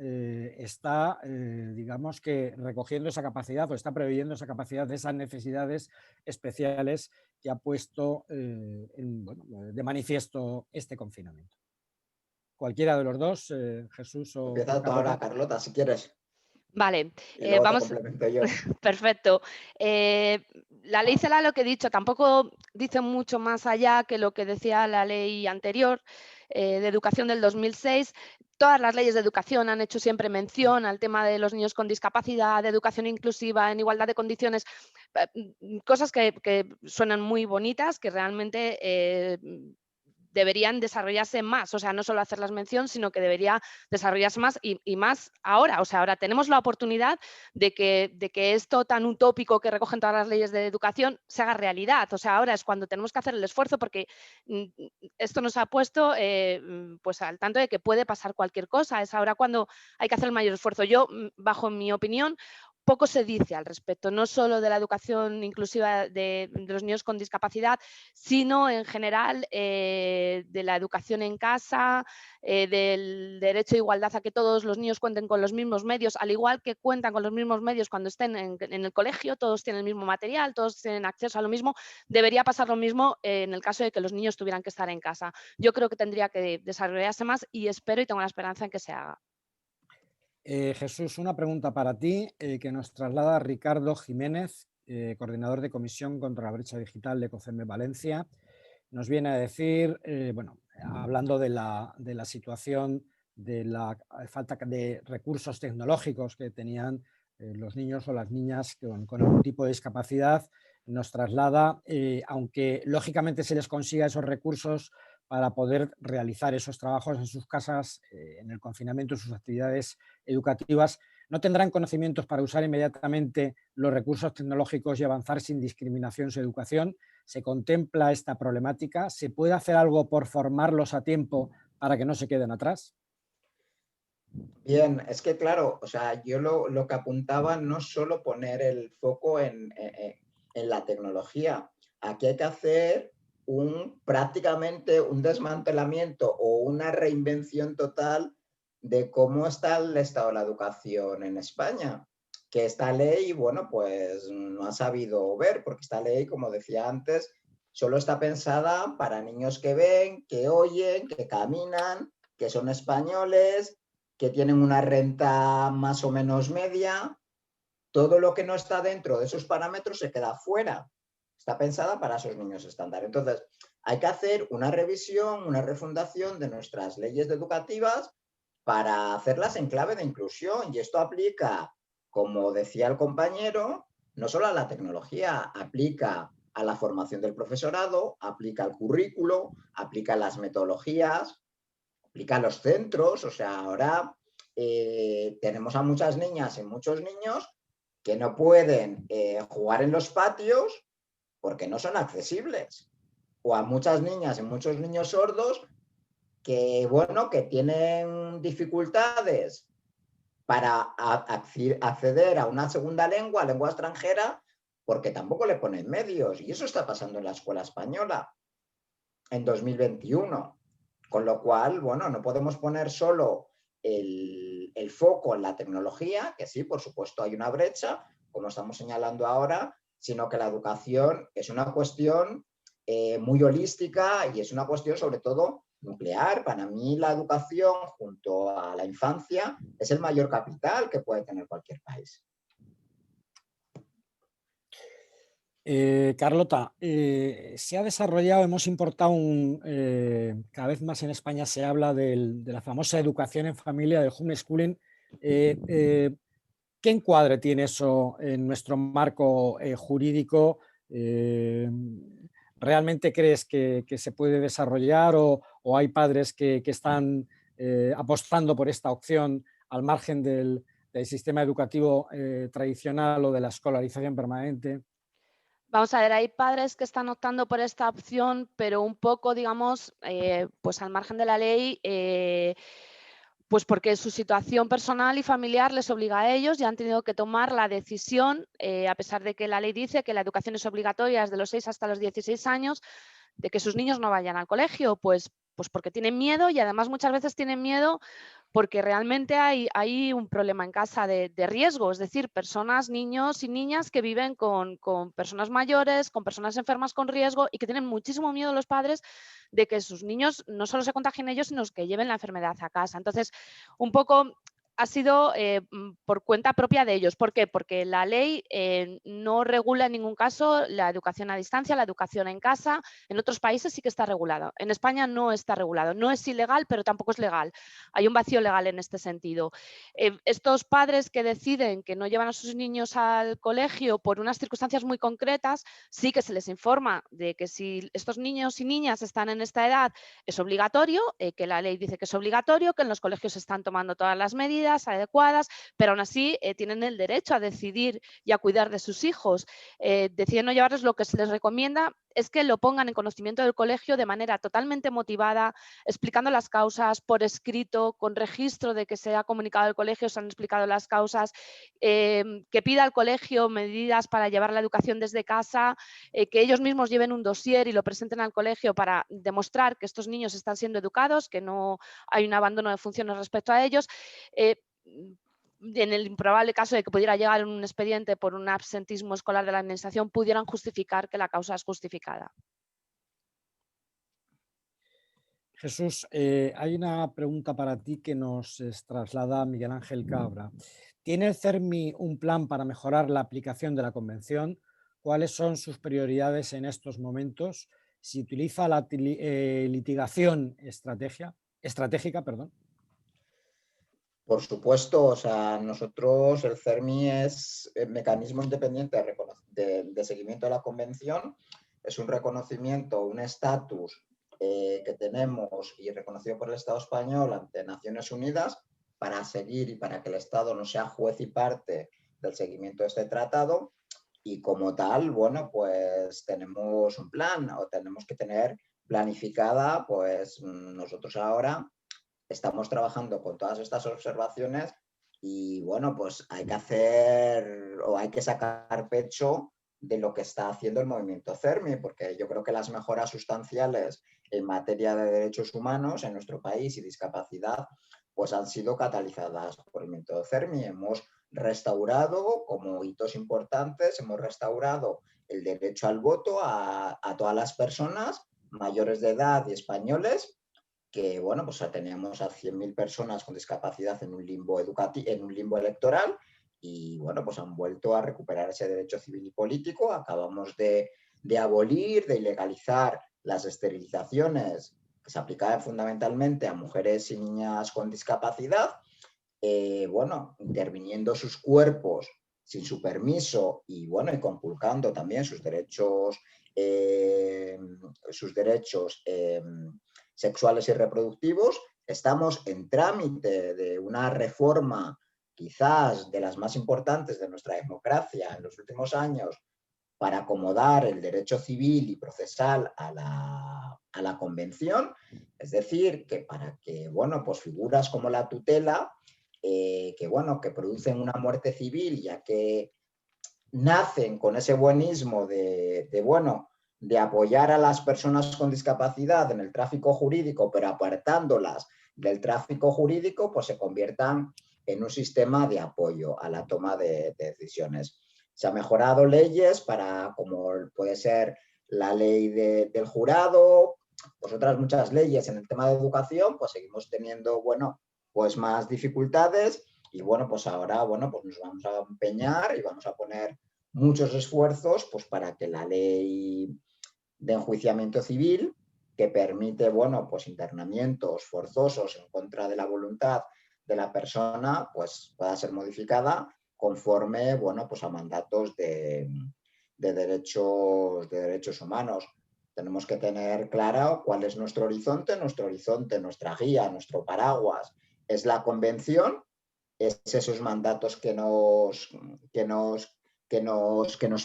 está, digamos que recogiendo esa capacidad o está previendo esa capacidad de esas necesidades especiales que ha puesto de manifiesto este confinamiento. Cualquiera de los dos, Jesús o Empieza tú ahora, Carlota, si quieres. Vale, Y luego vamos. te complemento yo. Perfecto. La ley CELA, lo que he dicho, tampoco dice mucho más allá que lo que decía la ley anterior de educación del 2006. Todas las leyes de educación han hecho siempre mención al tema de los niños con discapacidad, de educación inclusiva, en igualdad de condiciones, cosas que suenan muy bonitas, que realmente deberían desarrollarse más, o sea, no solo hacerlas mención, sino que debería desarrollarse más y más ahora. O sea, ahora tenemos la oportunidad de que esto tan utópico que recogen todas las leyes de educación se haga realidad. O sea, ahora es cuando tenemos que hacer el esfuerzo porque esto nos ha puesto pues al tanto de que puede pasar cualquier cosa. Es ahora cuando hay que hacer el mayor esfuerzo. Yo, bajo mi opinión, poco se dice al respecto, no solo de la educación inclusiva de los niños con discapacidad, sino en general de la educación en casa, del derecho de igualdad a que todos los niños cuenten con los mismos medios, al igual que cuentan con los mismos medios cuando estén en el colegio, todos tienen el mismo material, todos tienen acceso a lo mismo. Debería pasar lo mismo en el caso de que los niños tuvieran que estar en casa. Yo creo que tendría que desarrollarse más y espero y tengo la esperanza en que se haga. Jesús, una pregunta para ti que nos traslada Ricardo Jiménez, coordinador de Comisión contra la Brecha Digital de COCEME Valencia. Nos viene a decir, hablando de la situación de la falta de recursos tecnológicos que tenían los niños o las niñas con algún tipo de discapacidad, nos traslada, aunque lógicamente se les consiga esos recursos para poder realizar esos trabajos en sus casas, en el confinamiento, sus actividades educativas, no tendrán conocimientos para usar inmediatamente los recursos tecnológicos y avanzar sin discriminación en su educación. ¿Se contempla esta problemática? ¿Se puede hacer algo por formarlos a tiempo para que no se queden atrás? Bien, es que claro, o sea, yo lo que apuntaba no es solo poner el foco en la tecnología. Aquí hay que hacer prácticamente un desmantelamiento o una reinvención total de cómo está el estado de la educación en España. Que esta ley, bueno, pues no ha sabido ver, porque esta ley, como decía antes, solo está pensada para niños que ven, que oyen, que caminan, que son españoles, que tienen una renta más o menos media. Todo lo que no está dentro de esos parámetros se queda fuera. Está pensada para esos niños estándar. Entonces, hay que hacer una revisión, una refundación de nuestras leyes educativas para hacerlas en clave de inclusión. Y esto aplica, como decía el compañero, no solo a la tecnología, aplica a la formación del profesorado, aplica al currículo, aplica a las metodologías, aplica a los centros. O sea, ahora tenemos a muchas niñas y muchos niños que no pueden jugar en los patios porque no son accesibles. O a muchas niñas y muchos niños sordos que, bueno, que tienen dificultades para acceder a una segunda lengua, lengua extranjera, porque tampoco le ponen medios. Y eso está pasando en la escuela española en 2021. Con lo cual, bueno, no podemos poner solo el foco en la tecnología, que sí, por supuesto hay una brecha, como estamos señalando ahora, sino que la educación es una cuestión muy holística y es una cuestión sobre todo nuclear. Para mí la educación junto a la infancia es el mayor capital que puede tener cualquier país. Carlota, se ha desarrollado, hemos importado cada vez más en España se habla de la famosa educación en familia, del homeschooling. ¿Qué encuadre tiene eso en nuestro marco jurídico? ¿Realmente crees que se puede desarrollar o hay padres que están apostando por esta opción al margen del sistema educativo tradicional o de la escolarización permanente? Vamos a ver, hay padres que están optando por esta opción, pero un poco, digamos, pues al margen de la ley, pues porque su situación personal y familiar les obliga a ellos y han tenido que tomar la decisión, a pesar de que la ley dice que la educación es obligatoria desde los 6 hasta los 16 años, de que sus niños no vayan al colegio, pues porque tienen miedo y además muchas veces tienen miedo porque realmente hay un problema en casa de riesgo, es decir, personas, niños y niñas que viven con personas mayores, con personas enfermas con riesgo y que tienen muchísimo miedo los padres de que sus niños no solo se contagien ellos, sino que lleven la enfermedad a casa. Entonces, un poco ha sido por cuenta propia de ellos. ¿Por qué? Porque la ley no regula en ningún caso la educación a distancia, la educación en casa. En otros países sí que está regulado. En España no está regulado. No es ilegal, pero tampoco es legal. Hay un vacío legal en este sentido. Estos padres que deciden que no llevan a sus niños al colegio por unas circunstancias muy concretas, sí que se les informa de que si estos niños y niñas están en esta edad es obligatorio, que la ley dice que es obligatorio, que en los colegios se están tomando todas las medidas adecuadas, pero aún así tienen el derecho a decidir y a cuidar de sus hijos. Deciden no llevarles, lo que se les recomienda es que lo pongan en conocimiento del colegio de manera totalmente motivada, explicando las causas por escrito, con registro de que se ha comunicado al colegio, se han explicado las causas, que pida al colegio medidas para llevar la educación desde casa, que ellos mismos lleven un dossier y lo presenten al colegio para demostrar que estos niños están siendo educados, que no hay un abandono de funciones respecto a ellos. En el improbable caso de que pudiera llegar un expediente por un absentismo escolar de la administración, pudieran justificar que la causa es justificada. Jesús, hay una pregunta para ti que nos traslada Miguel Ángel Cabra. ¿Tiene el CERMI un plan para mejorar la aplicación de la Convención? ¿Cuáles son sus prioridades en estos momentos? ¿Se utiliza la litigación estratégica? Por supuesto, o sea, nosotros, el CERMI es el mecanismo independiente de seguimiento de la Convención, es un reconocimiento, un estatus que tenemos y reconocido por el Estado español ante Naciones Unidas para seguir y para que el Estado no sea juez y parte del seguimiento de este tratado. y como tal, bueno, pues tenemos un plan o tenemos que tener planificada, pues nosotros ahora estamos trabajando con todas estas observaciones y bueno, pues hay que hacer o hay que sacar pecho de lo que está haciendo el movimiento CERMI, porque yo creo que las mejoras sustanciales en materia de derechos humanos en nuestro país y discapacidad pues han sido catalizadas por el movimiento CERMI. Hemos restaurado como hitos importantes, hemos restaurado el derecho al voto a todas las personas mayores de edad y españoles, que bueno, pues teníamos a 100.000 personas con discapacidad en un limbo en un limbo electoral, y bueno, pues han vuelto a recuperar ese derecho civil y político. Acabamos de abolir, de ilegalizar las esterilizaciones que se aplicaban fundamentalmente a mujeres y niñas con discapacidad, bueno, interviniendo sus cuerpos sin su permiso y bueno, y conculcando también sus derechos sexuales y reproductivos. Estamos en trámite de una reforma quizás de las más importantes de nuestra democracia en los últimos años para acomodar el derecho civil y procesal a la Convención. Es decir, que para que, bueno, pues figuras como la tutela, que, bueno, que producen una muerte civil, ya que nacen con ese buenismo de apoyar a las personas con discapacidad en el tráfico jurídico, pero apartándolas del tráfico jurídico, pues se conviertan en un sistema de apoyo a la toma de decisiones. Se han mejorado leyes para, como puede ser la ley del jurado, pues otras muchas leyes. En el tema de educación, pues seguimos teniendo, bueno, pues más dificultades, y bueno, pues ahora, bueno, pues nos vamos a empeñar y vamos a poner muchos esfuerzos pues para que la ley de enjuiciamiento civil, que permite, bueno, pues internamientos forzosos en contra de la voluntad de la persona, pues pueda ser modificada conforme, bueno, pues a mandatos de derechos humanos. Tenemos que tener claro cuál es nuestro horizonte, nuestra guía, nuestro paraguas es la Convención, es esos mandatos que nos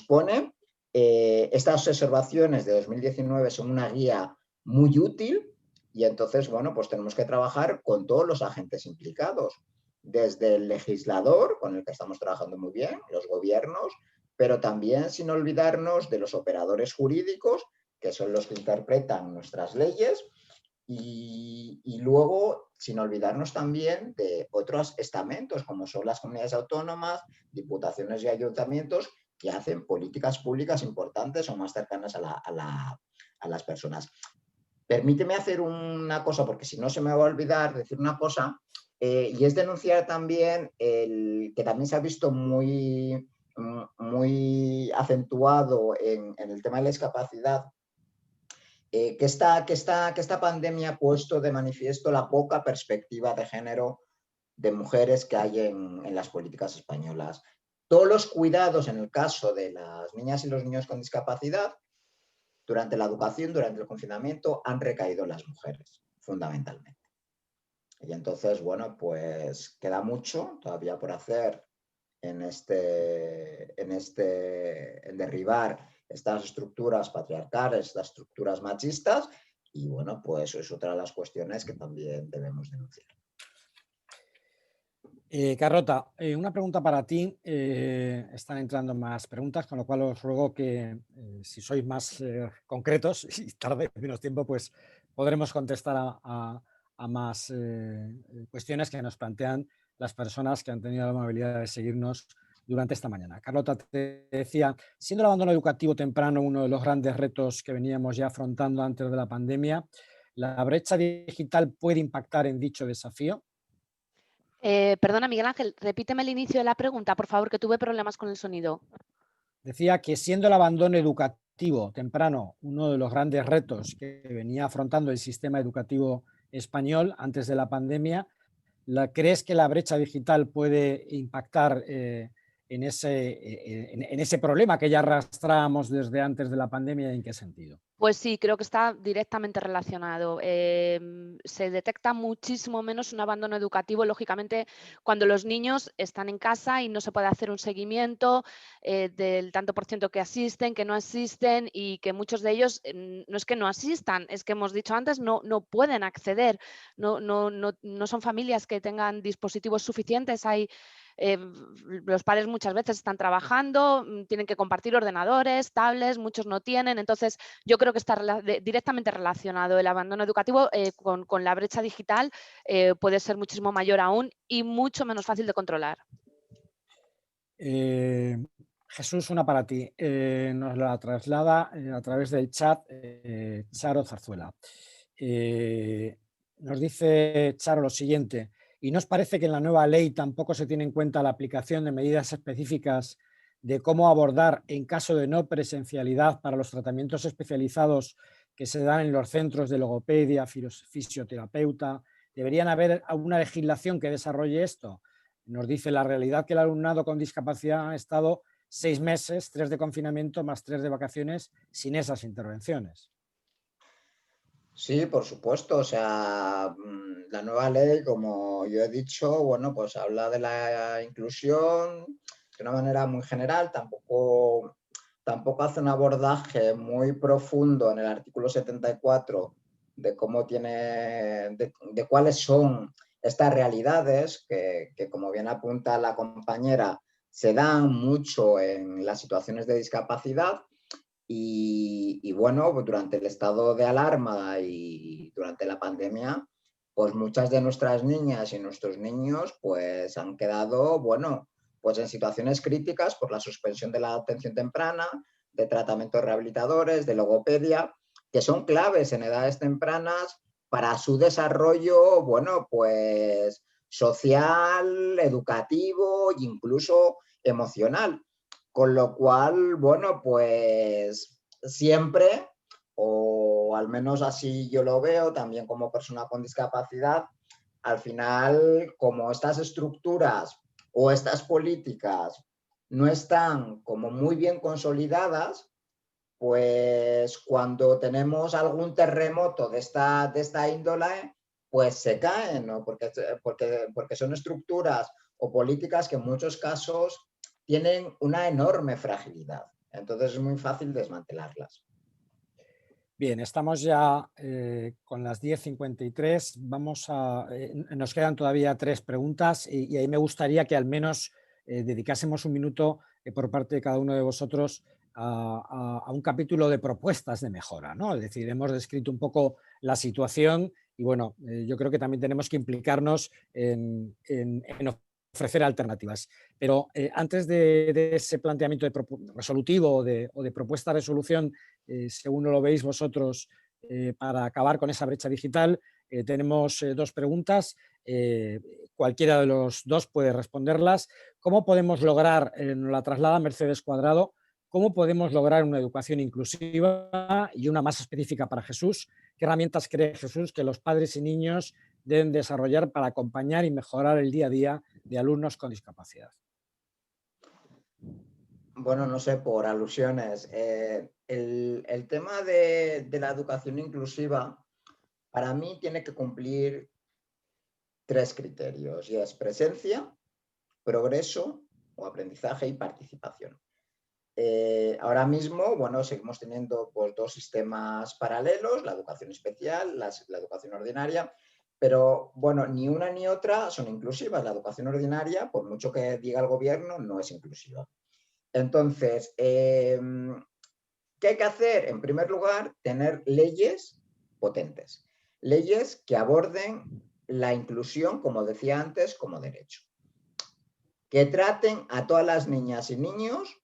pone. Estas observaciones de 2019 son una guía muy útil, y entonces, bueno, pues tenemos que trabajar con todos los agentes implicados, desde el legislador, con el que estamos trabajando muy bien, los gobiernos, pero también sin olvidarnos de los operadores jurídicos, que son los que interpretan nuestras leyes, y luego, sin olvidarnos también de otros estamentos, como son las comunidades autónomas, diputaciones y ayuntamientos, que hacen políticas públicas importantes o más cercanas a las personas. Permíteme hacer una cosa, porque si no se me va a olvidar decir una cosa, y es denunciar también que también se ha visto muy acentuado en el tema de la discapacidad, que esta pandemia ha puesto de manifiesto la poca perspectiva de género de mujeres que hay en las políticas españolas. Todos los cuidados en el caso de las niñas y los niños con discapacidad, durante la educación, durante el confinamiento, han recaído en las mujeres, fundamentalmente. Y entonces, bueno, pues queda mucho todavía por hacer en derribar estas estructuras patriarcales, estas estructuras machistas, y bueno, pues es otra de las cuestiones que también debemos denunciar. Carlota, una pregunta para ti. Están entrando más preguntas, con lo cual os ruego que si sois más concretos y tarde menos tiempo, pues podremos contestar a más cuestiones que nos plantean las personas que han tenido la amabilidad de seguirnos durante esta mañana. Carlota, te decía, siendo el abandono educativo temprano uno de los grandes retos que veníamos ya afrontando antes de la pandemia, ¿la brecha digital puede impactar en dicho desafío? Perdona, Miguel Ángel, repíteme el inicio de la pregunta, por favor, que tuve problemas con el sonido. Decía que siendo el abandono educativo temprano uno de los grandes retos que venía afrontando el sistema educativo español antes de la pandemia, ¿crees que la brecha digital puede impactar en ese problema que ya arrastrábamos desde antes de la pandemia? ¿En qué sentido? Pues sí, creo que está directamente relacionado. Se detecta muchísimo menos un abandono educativo, lógicamente, cuando los niños están en casa y no se puede hacer un seguimiento del tanto por ciento que asisten, que no asisten, y que muchos de ellos no es que no asistan, es que hemos dicho antes, no pueden acceder, no son familias que tengan dispositivos suficientes. Los padres muchas veces están trabajando, tienen que compartir ordenadores, tablets, muchos no tienen. Entonces, yo creo que está directamente relacionado el abandono educativo con la brecha digital. Puede ser muchísimo mayor aún y mucho menos fácil de controlar. Jesús, una para ti. Nos la traslada a través del chat Charo Zarzuela. Nos dice Charo lo siguiente: ¿y nos parece que en la nueva ley tampoco se tiene en cuenta la aplicación de medidas específicas de cómo abordar en caso de no presencialidad para los tratamientos especializados que se dan en los centros de logopedia, fisioterapeuta? ¿Deberían haber alguna legislación que desarrolle esto? Nos dice: la realidad que el alumnado con discapacidad ha estado 6 meses, 3 de confinamiento más 3 de vacaciones, sin esas intervenciones. Sí, por supuesto. O sea, la nueva ley, como yo he dicho, bueno, pues habla de la inclusión de una manera muy general, tampoco hace un abordaje muy profundo en el artículo 74 de cómo de cuáles son estas realidades que, como bien apunta la compañera, se dan mucho en las situaciones de discapacidad. Y bueno, pues durante el estado de alarma y durante la pandemia, pues muchas de nuestras niñas y nuestros niños pues han quedado, bueno, pues en situaciones críticas por la suspensión de la atención temprana, de tratamientos rehabilitadores, de logopedia, que son claves en edades tempranas para su desarrollo, bueno, pues social, educativo e incluso emocional. Con lo cual, bueno, pues siempre, o al menos así yo lo veo, también como persona con discapacidad, al final, como estas estructuras o estas políticas no están como muy bien consolidadas, pues cuando tenemos algún terremoto de esta índole, pues se caen, ¿no? Porque son estructuras o políticas que en muchos casos tienen una enorme fragilidad. Entonces es muy fácil desmantelarlas. Bien, estamos ya con las 10:53. Nos quedan todavía 3 preguntas y ahí me gustaría que al menos dedicásemos un minuto por parte de cada uno de vosotros a un capítulo de propuestas de mejora, ¿no? Es decir, hemos descrito un poco la situación y bueno, yo creo que también tenemos que implicarnos en ofrecer alternativas. Pero antes de ese planteamiento resolutivo o de propuesta de resolución, según lo veis vosotros, para acabar con esa brecha digital, tenemos 2 preguntas. Cualquiera de los 2 puede responderlas. ¿Cómo podemos lograr, nos la traslada Mercedes Cuadrado, cómo podemos lograr una educación inclusiva y una más específica para Jesús? ¿Qué herramientas cree Jesús que los padres y niños deben desarrollar para acompañar y mejorar el día a día de alumnos con discapacidad? Bueno, no sé, por alusiones. El tema de la educación inclusiva, para mí tiene que cumplir 3 criterios, y es presencia, progreso o aprendizaje y participación. Ahora mismo, bueno, seguimos teniendo pues 2 sistemas paralelos, la educación especial, la educación ordinaria, pero bueno, ni una ni otra son inclusivas. La educación ordinaria, por mucho que diga el gobierno, no es inclusiva. Entonces, ¿qué hay que hacer? En primer lugar, tener leyes potentes, leyes que aborden la inclusión, como decía antes, como derecho, que traten a todas las niñas y niños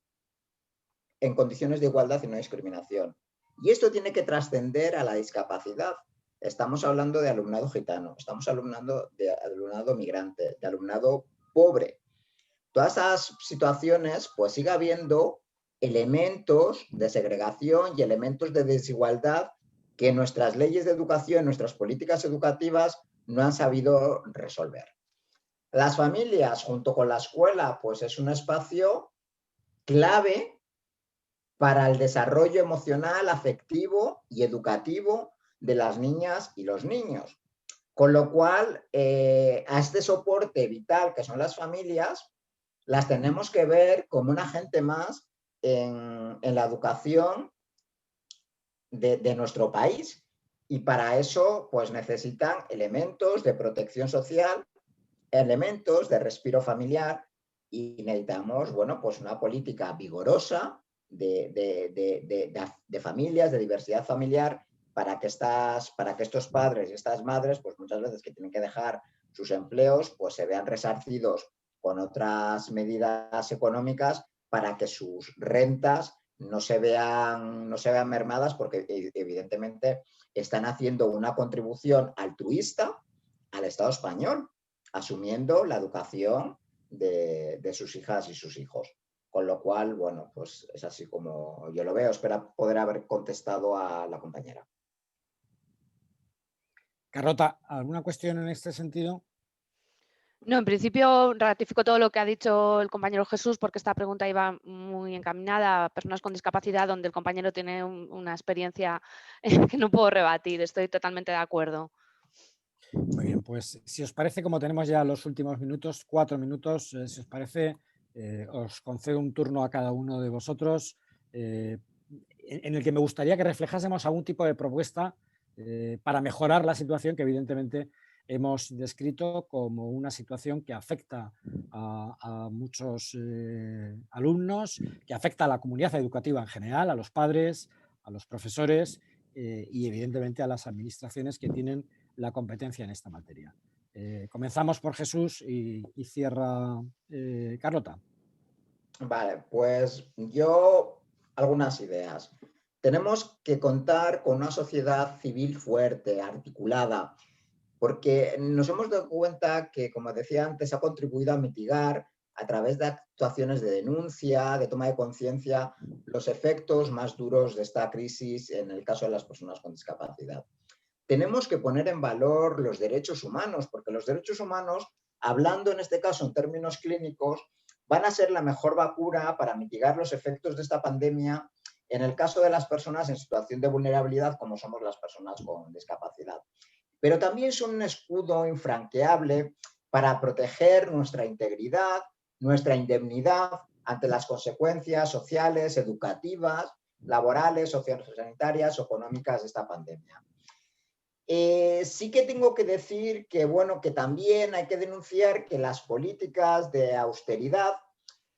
en condiciones de igualdad y no discriminación. Y esto tiene que trascender a la discapacidad. Estamos hablando de alumnado gitano, estamos hablando de alumnado migrante, de alumnado pobre. Todas esas situaciones, pues sigue habiendo elementos de segregación y elementos de desigualdad que nuestras leyes de educación, nuestras políticas educativas no han sabido resolver. Las familias, junto con la escuela, pues es un espacio clave para el desarrollo emocional, afectivo y educativo de las niñas y los niños. Con lo cual, a este soporte vital que son las familias, las tenemos que ver como un agente más en la educación de nuestro país. Y para eso, pues necesitan elementos de protección social, elementos de respiro familiar, y necesitamos, bueno, pues una política vigorosa de familias, de diversidad familiar, para que estos padres y estas madres, pues muchas veces que tienen que dejar sus empleos, pues se vean resarcidos con otras medidas económicas para que sus rentas no se vean mermadas, porque evidentemente están haciendo una contribución altruista al Estado español, asumiendo la educación de sus hijas y sus hijos. Con lo cual, bueno, pues es así como yo lo veo. Espero poder haber contestado a la compañera. Carlota, ¿alguna cuestión en este sentido? No, en principio ratifico todo lo que ha dicho el compañero Jesús, porque esta pregunta iba muy encaminada a personas con discapacidad, donde el compañero tiene una experiencia que no puedo rebatir. Estoy totalmente de acuerdo. Muy bien, pues si os parece, como tenemos ya los últimos minutos, 4 minutos, si os parece, os concedo un turno a cada uno de vosotros, en el que me gustaría que reflejásemos algún tipo de propuesta para mejorar la situación que evidentemente hemos descrito como una situación que afecta a muchos alumnos, que afecta a la comunidad educativa en general, a los padres, a los profesores y evidentemente a las administraciones que tienen la competencia en esta materia. Comenzamos por Jesús y cierra Carlota. Vale, pues yo algunas ideas. Tenemos que contar con una sociedad civil fuerte, articulada, porque nos hemos dado cuenta que, como decía antes, ha contribuido a mitigar a través de actuaciones de denuncia, de toma de conciencia, los efectos más duros de esta crisis en el caso de las personas con discapacidad. Tenemos que poner en valor los derechos humanos, porque los derechos humanos, hablando en este caso en términos clínicos, van a ser la mejor vacuna para mitigar los efectos de esta pandemia en el caso de las personas en situación de vulnerabilidad, como somos las personas con discapacidad. Pero también son un escudo infranqueable para proteger nuestra integridad, nuestra indemnidad ante las consecuencias sociales, educativas, laborales, sociosanitarias o económicas de esta pandemia. Sí que tengo que decir que, bueno, que también hay que denunciar que las políticas de austeridad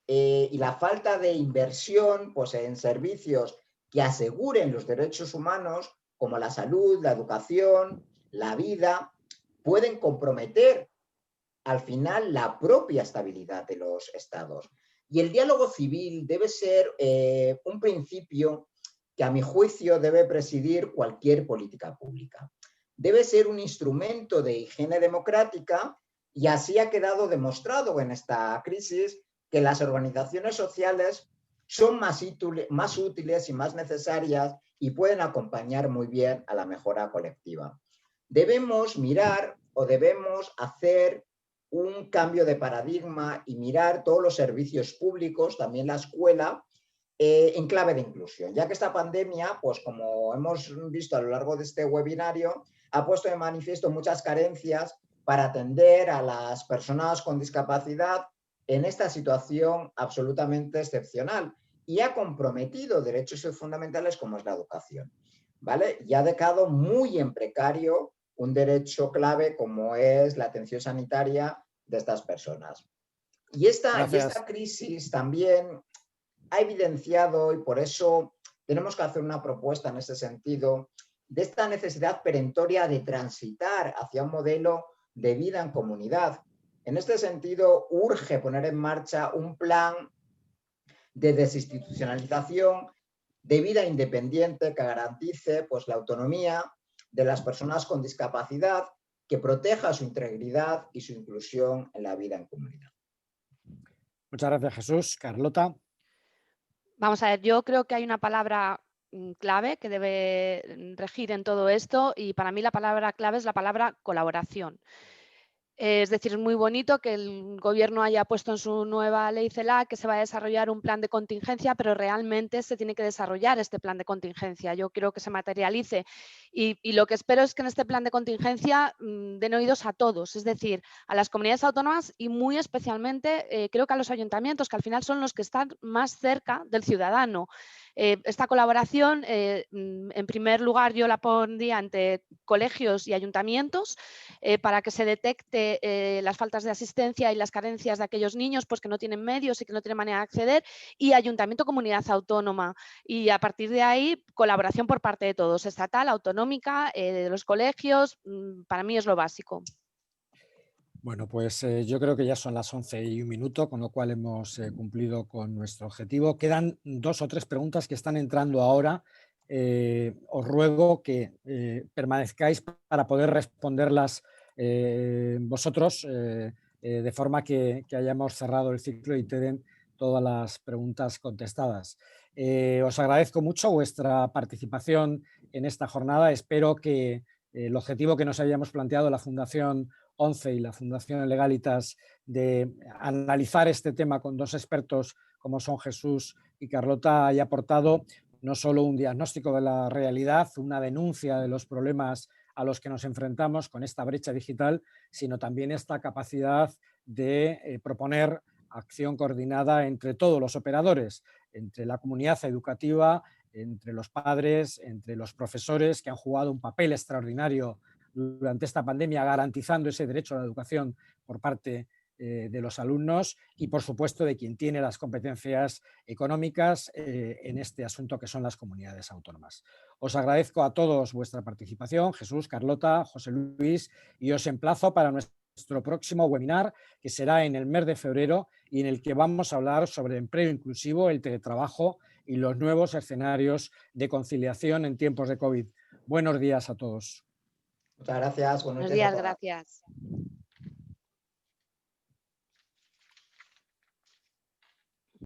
y la falta de inversión, pues, en servicios que aseguren los derechos humanos, como la salud, la educación, la vida, pueden comprometer al final la propia estabilidad de los estados. Y el diálogo civil debe ser un principio que, a mi juicio, debe presidir cualquier política pública. Debe ser un instrumento de higiene democrática, y así ha quedado demostrado en esta crisis que las organizaciones sociales son más útiles y más necesarias y pueden acompañar muy bien a la mejora colectiva. Debemos mirar o debemos hacer un cambio de paradigma y mirar todos los servicios públicos, también la escuela, en clave de inclusión, ya que esta pandemia, pues como hemos visto a lo largo de este webinario, ha puesto de manifiesto muchas carencias para atender a las personas con discapacidad en esta situación absolutamente excepcional, y ha comprometido derechos fundamentales como es la educación, ¿vale? Y ha dejado muy en precario un derecho clave como es la atención sanitaria de estas personas. Y esta crisis también ha evidenciado, y por eso tenemos que hacer una propuesta en ese sentido, de esta necesidad perentoria de transitar hacia un modelo de vida en comunidad. En este sentido, urge poner en marcha un plan de desinstitucionalización, de vida independiente que garantice, pues, la autonomía de las personas con discapacidad, que proteja su integridad y su inclusión en la vida en comunidad. Muchas gracias, Jesús. Carlota. Vamos a ver, yo creo que hay una palabra clave que debe regir en todo esto, y para mí la palabra clave es la palabra colaboración. Es decir, es muy bonito que el Gobierno haya puesto en su nueva ley CELA que se va a desarrollar un plan de contingencia, pero realmente se tiene que desarrollar este plan de contingencia. Yo quiero que se materialice y lo que espero es que en este plan de contingencia den oídos a todos, es decir, a las comunidades autónomas y muy especialmente creo que a los ayuntamientos, que al final son los que están más cerca del ciudadano. Esta colaboración, en primer lugar, yo la pondría entre colegios y ayuntamientos para que se detecte las faltas de asistencia y las carencias de aquellos niños pues, que no tienen medios y que no tienen manera de acceder, y ayuntamiento, comunidad autónoma. Y a partir de ahí, colaboración por parte de todos, estatal, autonómica, de los colegios, para mí es lo básico. Bueno, pues yo creo que ya son las 11:01, con lo cual hemos cumplido con nuestro objetivo. Quedan 2 o 3 preguntas que están entrando ahora. Os ruego que permanezcáis para poder responderlas vosotros, de forma que hayamos cerrado el ciclo y te den todas las preguntas contestadas. Os agradezco mucho vuestra participación en esta jornada. Espero que el objetivo que nos habíamos planteado la Fundación 11 y la Fundación Legalitas de analizar este tema con 2 expertos como son Jesús y Carlota haya aportado no solo un diagnóstico de la realidad, una denuncia de los problemas a los que nos enfrentamos con esta brecha digital, sino también esta capacidad de proponer acción coordinada entre todos los operadores, entre la comunidad educativa, entre los padres, entre los profesores que han jugado un papel extraordinario durante esta pandemia, garantizando ese derecho a la educación por parte de los alumnos y, por supuesto, de quien tiene las competencias económicas en este asunto que son las comunidades autónomas. Os agradezco a todos vuestra participación, Jesús, Carlota, José Luis, y os emplazo para nuestro próximo webinar, que será en el mes de febrero y en el que vamos a hablar sobre empleo inclusivo, el teletrabajo y los nuevos escenarios de conciliación en tiempos de COVID. Buenos días a todos. Muchas gracias. Buenos días, gracias.